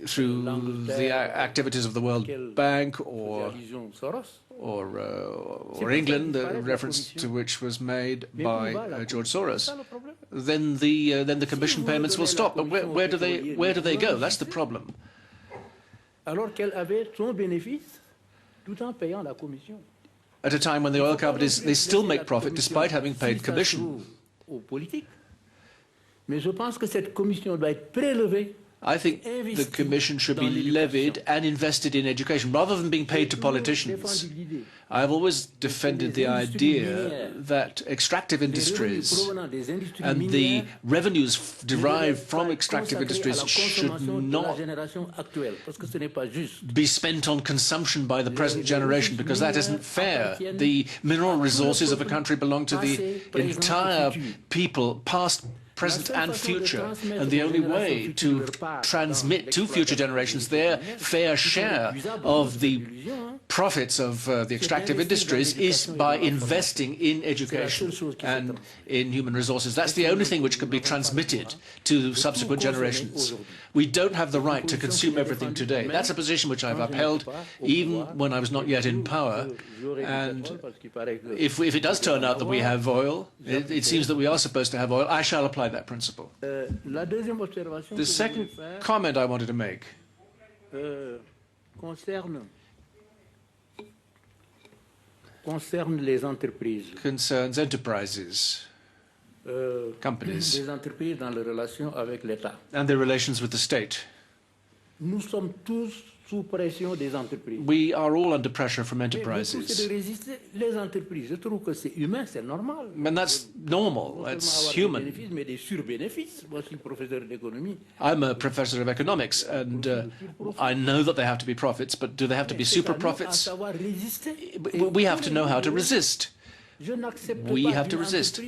through the activities of the World Bank or England, the reference to which was made by George Soros, then the commission payments will stop. But where do they go? That's the problem. alors qu'elle avait son bénéfice tout en payant la commission. At a time when the oil companies, they still make profit despite having paid commission. Aux politiques. Mais je pense que cette commission doit être prélevée. I think the commission should be levied and invested in education rather than being paid to politicians. I've always defended the idea that extractive industries and the revenues derived from extractive industries should not be spent on consumption by the present generation, because that isn't fair. The mineral resources of a country belong to the entire people, past, present and future, and the only way to transmit to future generations their fair share of the profits of the extractive industries is by investing in education and in human resources. That's the only thing which can be transmitted to subsequent generations. We don't have the right to consume everything today. That's a position which I've upheld even when I was not yet in power. And if it does turn out that we have oil, it seems that we are supposed to have oil, I shall apply that principle. The second comment I wanted to make concerns enterprises, companies, and their relations with the state. We are all under pressure from enterprises. And that's normal, that's human. I'm a professor of economics, and I know that there have to be profits, but do they have to be super profits? We have to know how to resist. We have to resist.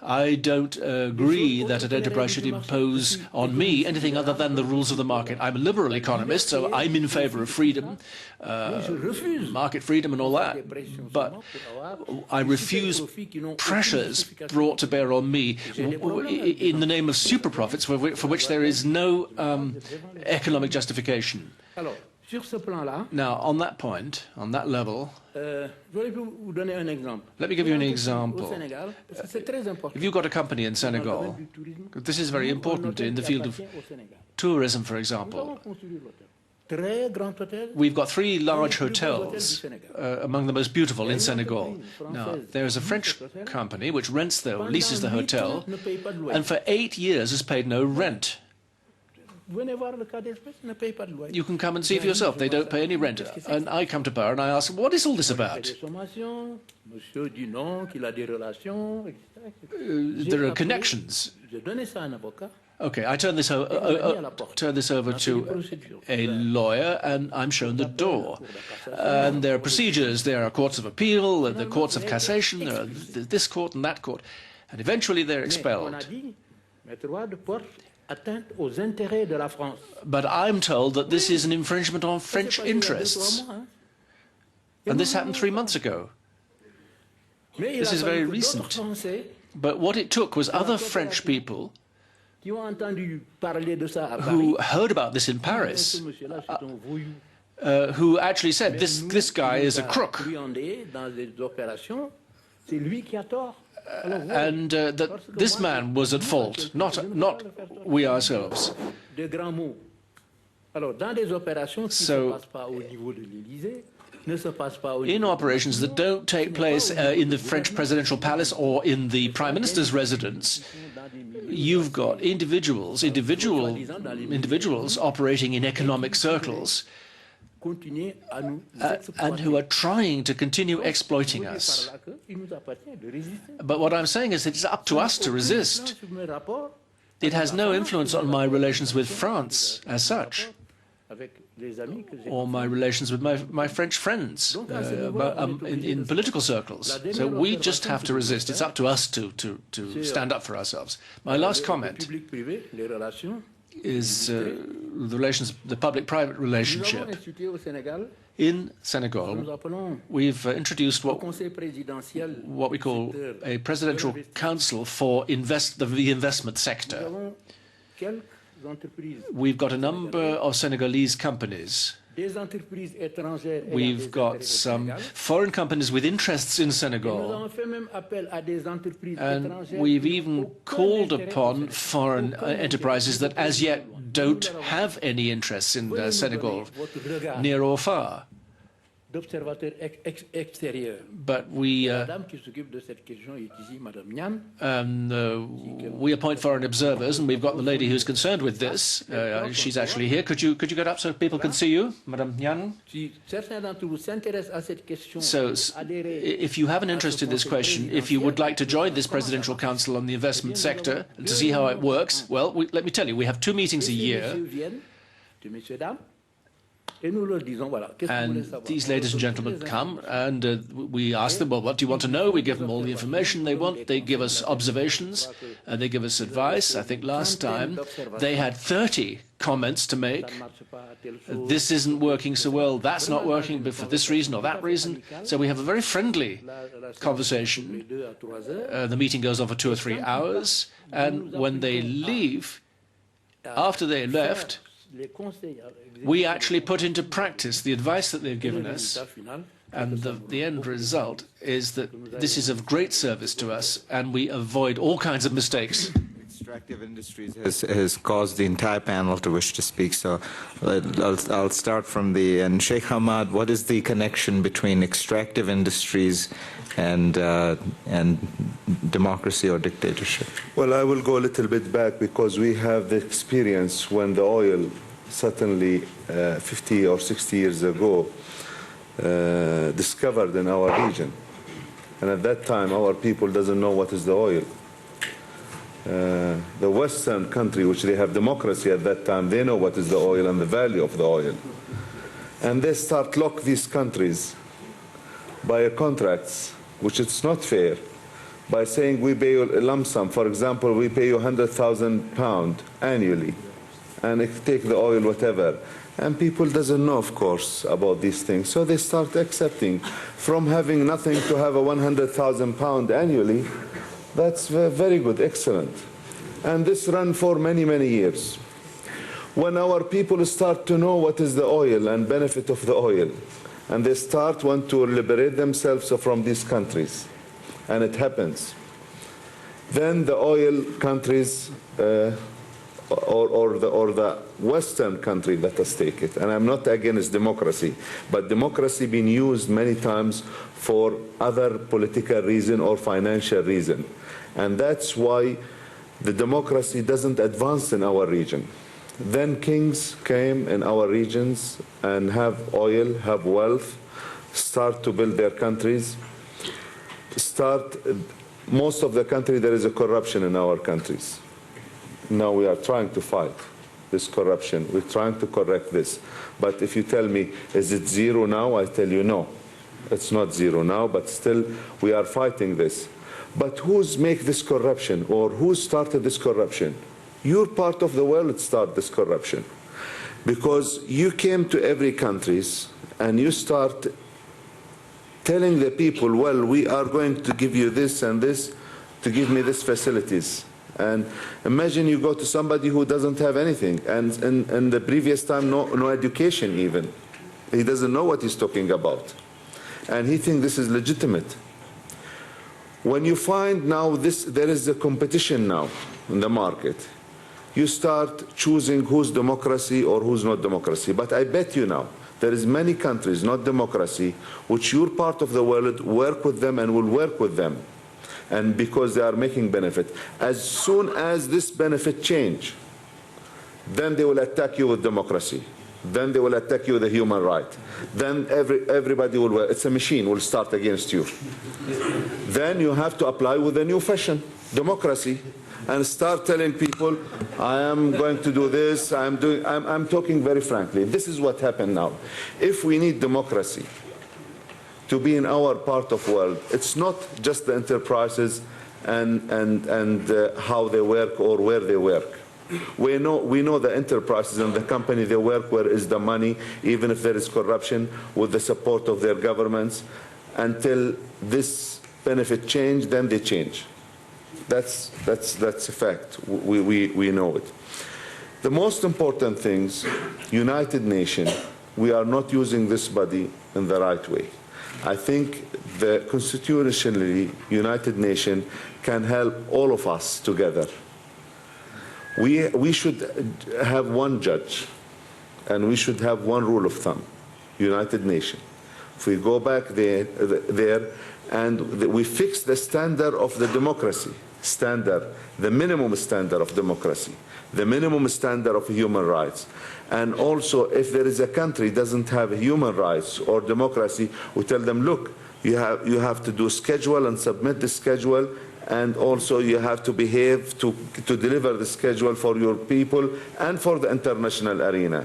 I don't agree that an enterprise should impose on me anything other than the rules of the market. I'm a liberal economist, so I'm in favor of freedom, market freedom and all that. But I refuse pressures brought to bear on me in the name of super profits for which there is no economic justification. Now, on that point, on that level, let me give you an example. If you've got a company in Senegal, this is very important in the field of tourism, for example. We've got 3 large hotels, among the most beautiful in Senegal. Now, there's a French company which leases the hotel, and for 8 years has paid no rent. You can come and see for yourself. They don't pay any rent. And I come to power and I ask, what is all this about? There are connections. Okay, I turn this over to a lawyer, and I'm shown the door. And there are procedures. There are courts of appeal, the courts of cassation, there are this court and that court. And eventually they're expelled. But I'm told that this is an infringement on French interests. And this happened 3 months ago. This is very recent. But what it took was other French people who heard about this in Paris, who actually said, this guy is a crook. And that this man was at fault, not we ourselves. So, in operations that don't take place in the French presidential palace or in the Prime Minister's residence, you've got individuals operating in economic circles and who are trying to continue exploiting us. But what I'm saying is that it's up to us to resist. It has no influence on my relations with France as such, or my relations with my French friends in political circles. So we just have to resist. It's up to us to stand up for ourselves. My last comment is the public-private relationship. In Senegal, we've introduced what we call a presidential council for the investment sector. We've got a number of Senegalese companies We've got some foreign companies with interests in Senegal. And we've even called upon foreign enterprises that as yet don't have any interests in Senegal, near or far. But we appoint foreign observers, and we've got the lady who's concerned with this. She's actually here. Could you get up so people can see you, Madame Nyan? So, if you have an interest in this question, if you would like to join this Presidential Council on the investment sector and to see how it works, well, let me tell you, we have 2 meetings a year. And these ladies and gentlemen come, and we ask them, well, what do you want to know? We give them all the information they want. They give us observations, and they give us advice. I think last time they had 30 comments to make. This isn't working so well, that's not working, but for this reason or that reason. So we have a very friendly conversation. The meeting goes on for 2 or 3 hours, and when they leave, after they left, we actually put into practice the advice that they've given us, and the end result is that this is of great service to us, and we avoid all kinds of mistakes. Extractive industries has caused the entire panel to wish to speak, so I'll start from the end. Sheikh Hamad, what is the connection between extractive industries and democracy or dictatorship? Well, I will go a little bit back because we have the experience when the oil, certainly 50 or 60 years ago, discovered in our region. And at that time, our people doesn't know what is the oil. The Western country, which they have democracy at that time, they know what is the oil and the value of the oil. And they start lock these countries by contracts, which it's not fair, by saying we pay you a lump sum. For example, we pay you £100,000 annually, and take the oil, whatever. And people doesn't know, of course, about these things. So they start accepting. From having nothing to have a £100,000 annually, that's very good, excellent. And this ran for many, many years. When our people start to know what is the oil and benefit of the oil, and they want to liberate themselves from these countries, and it happens, then the oil countries, or the Western country, let us take it. And I'm not against democracy, but democracy being used many times for other political reason or financial reason. And that's why the democracy doesn't advance in our region. Then kings came in our regions and have oil, have wealth, start to build their countries, most of the country, there is a corruption in our countries. Now we are trying to fight this corruption. We're trying to correct this. But if you tell me, is it zero now? I tell you no. It's not zero now, but still we are fighting this. But who's make this corruption, or who started this corruption? Your part of the world start this corruption. Because you came to every countries and you start telling the people, well, we are going to give you this and this to give me these facilities. And imagine you go to somebody who doesn't have anything, and in the previous time, no education even. He doesn't know what he's talking about. And he thinks this is legitimate. When you find now there is a competition now in the market, you start choosing who's democracy or who's not democracy. But I bet you now, there is many countries, not democracy, which your part of the world work with them and will work with them. And because they are making benefit. As soon as this benefit change, then they will attack you with democracy. Then they will attack you with a human right. Then everybody will, it's a machine, will start against you. Then you have to apply with a new fashion, democracy, and start telling people, I am going to do this, I'm talking very frankly. This is what happened now. If we need democracy to be in our part of the world, it's not just the enterprises and how they work or where they work. We know the enterprises and the company they work where is the money, even if there is corruption, with the support of their governments. Until this benefit change, then they change. That's a fact. We know it. The most important things, United Nations we are not using this body in the right way. I think the constitutionally United Nations can help all of us together. We should have one judge, and we should have one rule of thumb, United Nations. If we go back there and we fix the standard of the democracy, the minimum standard of democracy, the minimum standard of human rights. And also, if there is a country that doesn't have human rights or democracy, we tell them, look, you have to do schedule and submit the schedule, and also you have to behave to deliver the schedule for your people and for the international arena.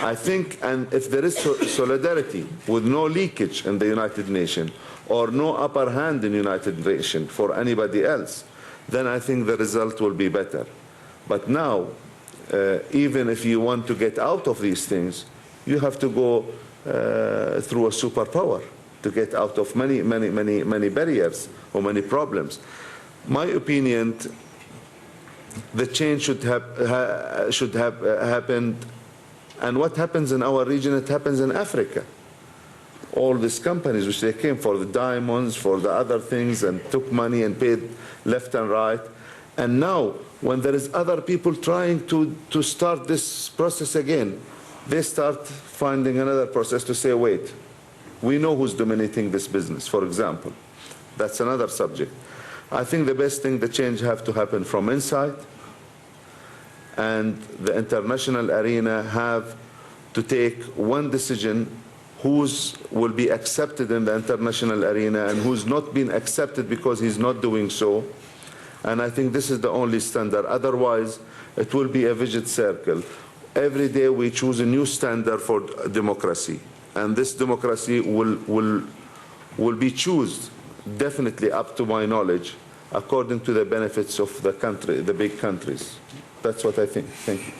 I think, and if there is solidarity with no leakage in the United Nations or no upper hand in the United Nations for anybody else, then I think the result will be better. But now, even if you want to get out of these things, you have to go through a superpower to get out of many barriers or many problems. My opinion, the change should have happened, and what happens in our region, it happens in Africa. All these companies which they came for the diamonds, for the other things, and took money and paid left and right. And now, when there is other people trying to start this process again, they start finding another process to say, wait, we know who's dominating this business, for example. That's another subject. I think the best thing, the change have to happen from inside, and the international arena have to take one decision, whose will be accepted in the international arena and who's not been accepted because he's not doing so. And I think this is the only standard. Otherwise, it will be a vicious circle. Every day we choose a new standard for democracy. And this democracy will be chosen, definitely up to my knowledge, according to the benefits of the country, the big countries. That's what I think. Thank you.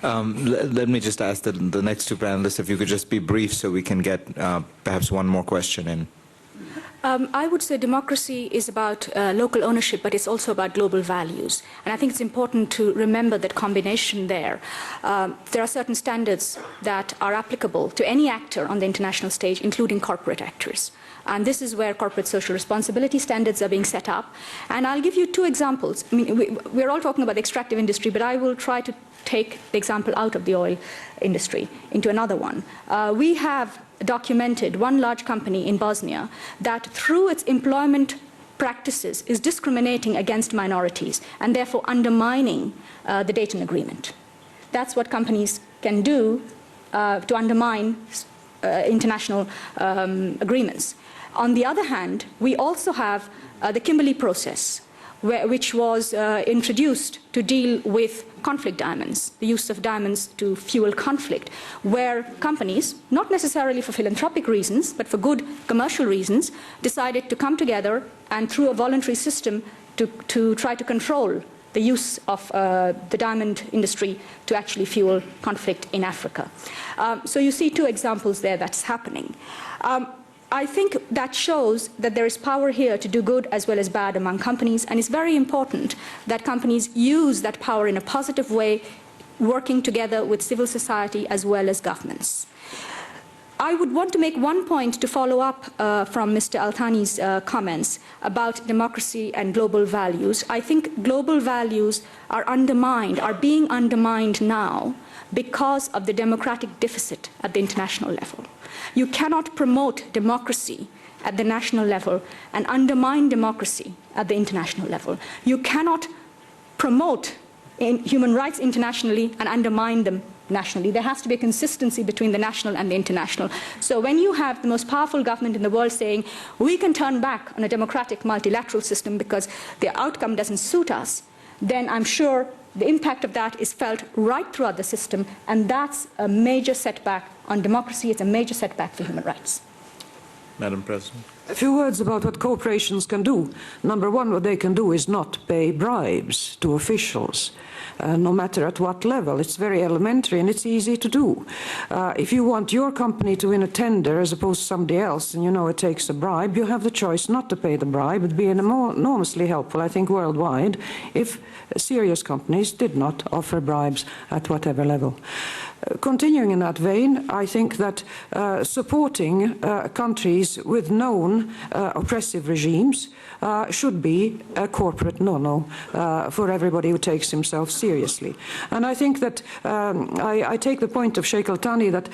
Let me just ask the next two panelists if you could just be brief so we can get perhaps one more question in. I would say democracy is about local ownership, but it's also about global values. And I think it's important to remember that combination there. There are certain standards that are applicable to any actor on the international stage, including corporate actors. And this is where corporate social responsibility standards are being set up. And I'll give you two examples. I mean, we're all talking about the extractive industry, but I will try to take the example out of the oil industry into another one. We have documented one large company in Bosnia that through its employment practices is discriminating against minorities and therefore undermining the Dayton Agreement. That's what companies can do to undermine international agreements. On the other hand, we also have the Kimberley process, which was introduced to deal with conflict diamonds, the use of diamonds to fuel conflict, where companies, not necessarily for philanthropic reasons, but for good commercial reasons, decided to come together and through a voluntary system to try to control the use of the diamond industry to actually fuel conflict in Africa. So you see two examples there that's happening. I think that shows that there is power here to do good as well as bad among companies, and it's very important that companies use that power in a positive way, working together with civil society as well as governments. I would want to make one point to follow up from Mr. Al-Thani's comments about democracy and global values. I think global values are being undermined now because of the democratic deficit at the international level. You cannot promote democracy at the national level and undermine democracy at the international level. You cannot promote human rights internationally and undermine them nationally. There has to be a consistency between the national and the international. So when you have the most powerful government in the world saying, we can turn back on a democratic multilateral system because the outcome doesn't suit us, then I'm sure the impact of that is felt right throughout the system, and that's a major setback on democracy. It's a major setback for human rights. Madam President. A few words about what corporations can do. Number one, what they can do is not pay bribes to officials. No matter at what level. It's very elementary and it's easy to do. If you want your company to win a tender as opposed to somebody else, and you know it takes a bribe, you have the choice not to pay the bribe. It would be enormously helpful, I think, worldwide, if serious companies did not offer bribes at whatever level. Continuing in that vein, I think that supporting countries with known oppressive regimes should be a corporate no-no for everybody who takes himself seriously. And I think that I take the point of Sheikh Al-Thani that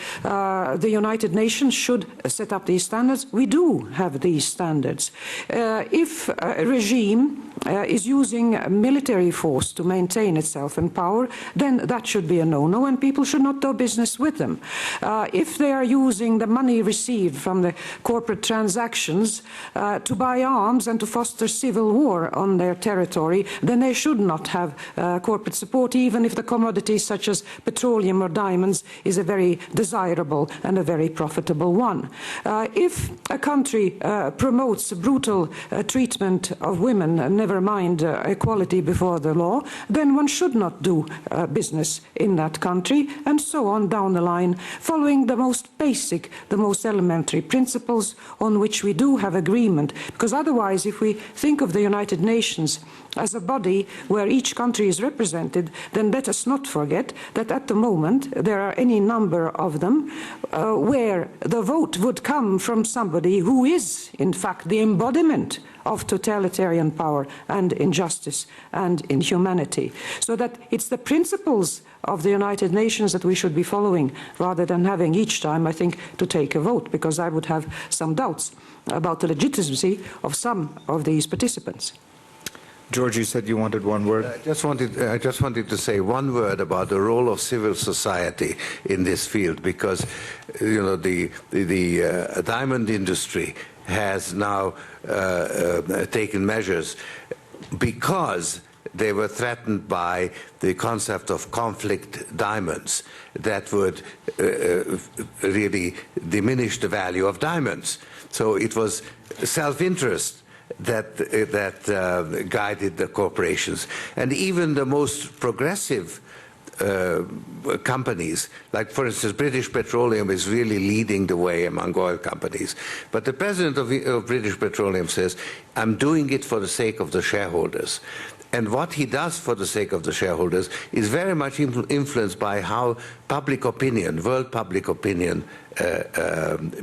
the United Nations should set up these standards. We do have these standards. If a regime is using military force to maintain itself in power, then that should be a no-no, and people should not do business with them. If they are using the money received from the corporate transactions to buy arms and to foster civil war on their territory, then they should not have corporate support, even if the commodities such as petroleum or diamonds is a very desirable and a very profitable one. If a country promotes brutal treatment of women, never mind equality before the law, then one should not do business in that country, and so on down the line, following the most basic, the most elementary principles on which we do have agreement. Because otherwise, if we think of the United Nations as a body where each country is represented, then let us not forget that at the moment there are any number of them where the vote would come from somebody who is, in fact, the embodiment of totalitarian power and injustice and inhumanity. So that it's the principles of the United Nations that we should be following, rather than having each time, I think, to take a vote, because I would have some doubts about the legitimacy of some of these participants. George, you said you wanted one word. I just wanted to say one word about the role of civil society in this field, because you know the diamond industry has now taken measures because they were threatened by the concept of conflict diamonds that would really diminish the value of diamonds. So it was self-interest that guided the corporations. And even the most progressive companies, like for instance British Petroleum is really leading the way among oil companies. But the president of British Petroleum says, I'm doing it for the sake of the shareholders. And what he does for the sake of the shareholders is very much influenced by how public opinion, world public opinion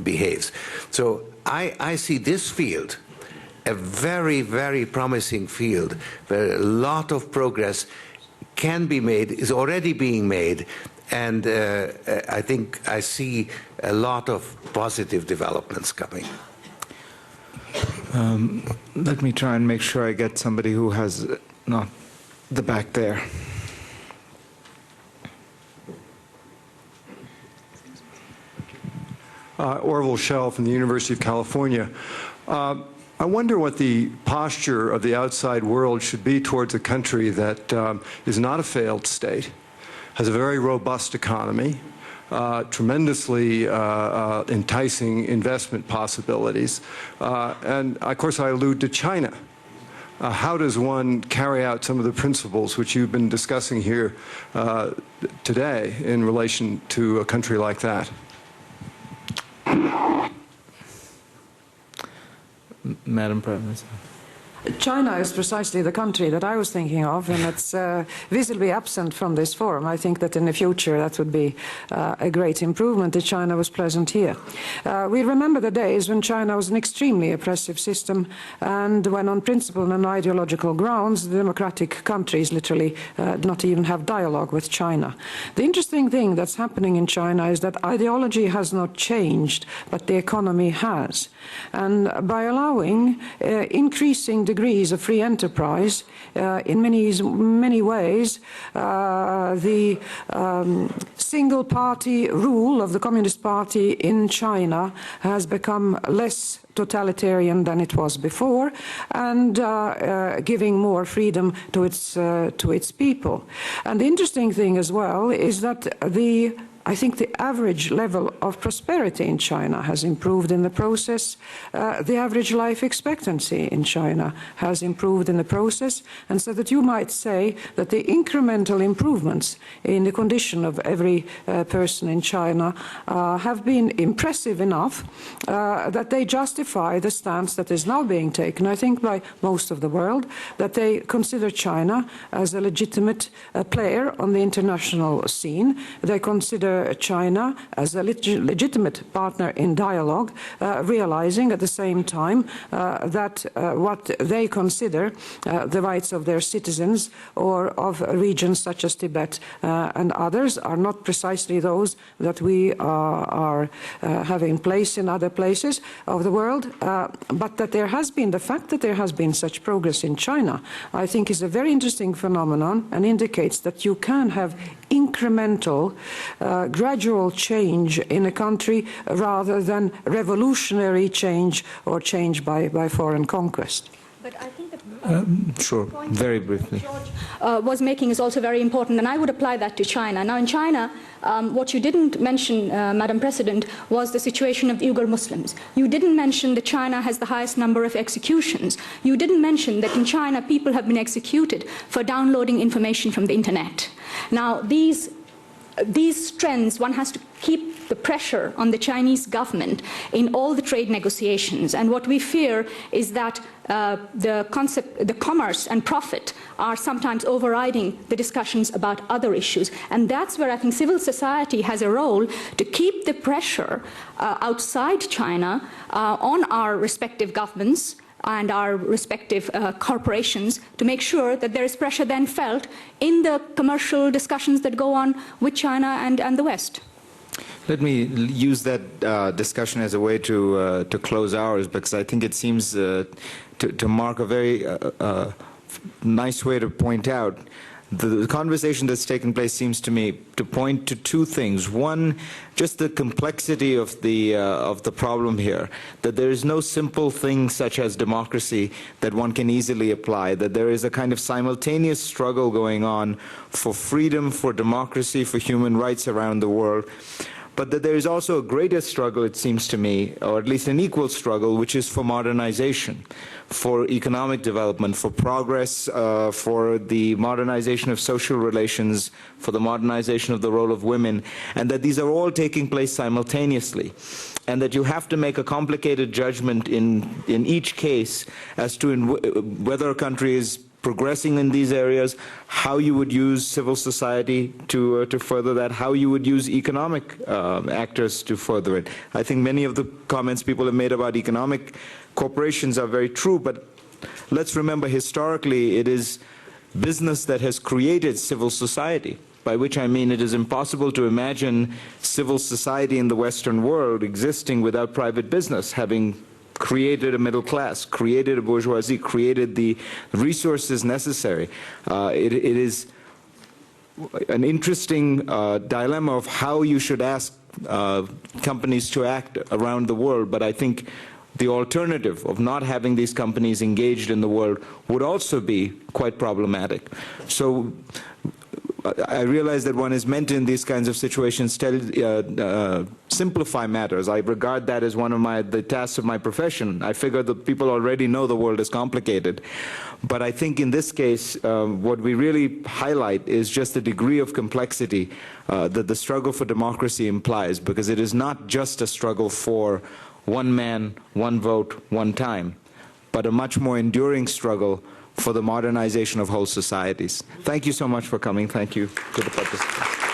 behaves. So I see this field a very, very promising field where a lot of progress can be made, is already being made, and I think I see a lot of positive developments coming. Let me try and make sure I get somebody who has not the back there. Orville Schell from the University of California. I wonder what the posture of the outside world should be towards a country that is not a failed state, has a very robust economy, tremendously enticing investment possibilities, and of course I allude to China. How does one carry out some of the principles which you've been discussing here today in relation to a country like that? Madam Prime Minister. China is precisely the country that I was thinking of, and it's visibly absent from this forum. I think that in the future that would be a great improvement if China was present here. We remember the days when China was an extremely oppressive system, and when on principle and ideological grounds the democratic countries literally do not even have dialogue with China. The interesting thing that's happening in China is that ideology has not changed, but the economy has. And by allowing increasing degrees of free enterprise, in many ways, the single-party rule of the Communist Party in China has become less totalitarian than it was before, and giving more freedom to its people. And the interesting thing as well is that the I think the average level of prosperity in China has improved in the process. The average life expectancy in China has improved in the process, and so that you might say that the incremental improvements in the condition of every person in China have been impressive enough that they justify the stance that is now being taken, I think, by most of the world, that they consider China as a legitimate player on the international scene. They consider China as a legitimate partner in dialogue, realizing at the same time that what they consider the rights of their citizens or of regions such as Tibet and others are not precisely those that we are have in place in other places of the world, but that there has been, the fact that there has been such progress in China, I think is a very interesting phenomenon and indicates that you can have incremental, gradual change in a country rather than revolutionary change or change by foreign conquest. But I think that sure, very briefly. George was making is also very important, and I would apply that to China. Now, in China, what you didn't mention, Madam President, was the situation of the Uyghur Muslims. You didn't mention that China has the highest number of executions. You didn't mention that in China people have been executed for downloading information from the internet. Now, these trends, one has to keep the pressure on the Chinese government in all the trade negotiations. And what we fear is that the commerce and profit are sometimes overriding the discussions about other issues. And that's where I think civil society has a role to keep the pressure outside China on our respective governments and our respective corporations to make sure that there is pressure then felt in the commercial discussions that go on with China and the West. Let me use that discussion as a way to close ours, because I think it seems to mark a very nice way to point out the conversation that's taken place seems to me to point to two things. One, just the complexity of the problem here, that there is no simple thing such as democracy that one can easily apply, that there is a kind of simultaneous struggle going on for freedom, for democracy, for human rights around the world. But that there is also a greater struggle, it seems to me, or at least an equal struggle, which is for modernization, for economic development, for progress, for the modernization of social relations, for the modernization of the role of women, and that these are all taking place simultaneously. And that you have to make a complicated judgment in each case as to whether a country is progressing in these areas, how you would use civil society to further that, how you would use economic actors to further it. I think many of the comments people have made about economic corporations are very true, but let's remember historically it is business that has created civil society, by which I mean it is impossible to imagine civil society in the Western world existing without private business, having created a middle class, created a bourgeoisie, created the resources necessary. It is an interesting dilemma of how you should ask companies to act around the world, but I think the alternative of not having these companies engaged in the world would also be quite problematic. So I realize that one is meant in these kinds of situations to simplify matters. I regard that as one of the tasks of my profession. I figure that people already know the world is complicated. But I think in this case, what we really highlight is just the degree of complexity that the struggle for democracy implies, because it is not just a struggle for one man, one vote, one time, but a much more enduring struggle for the modernization of whole societies. Thank you so much for coming. Thank you to the participants.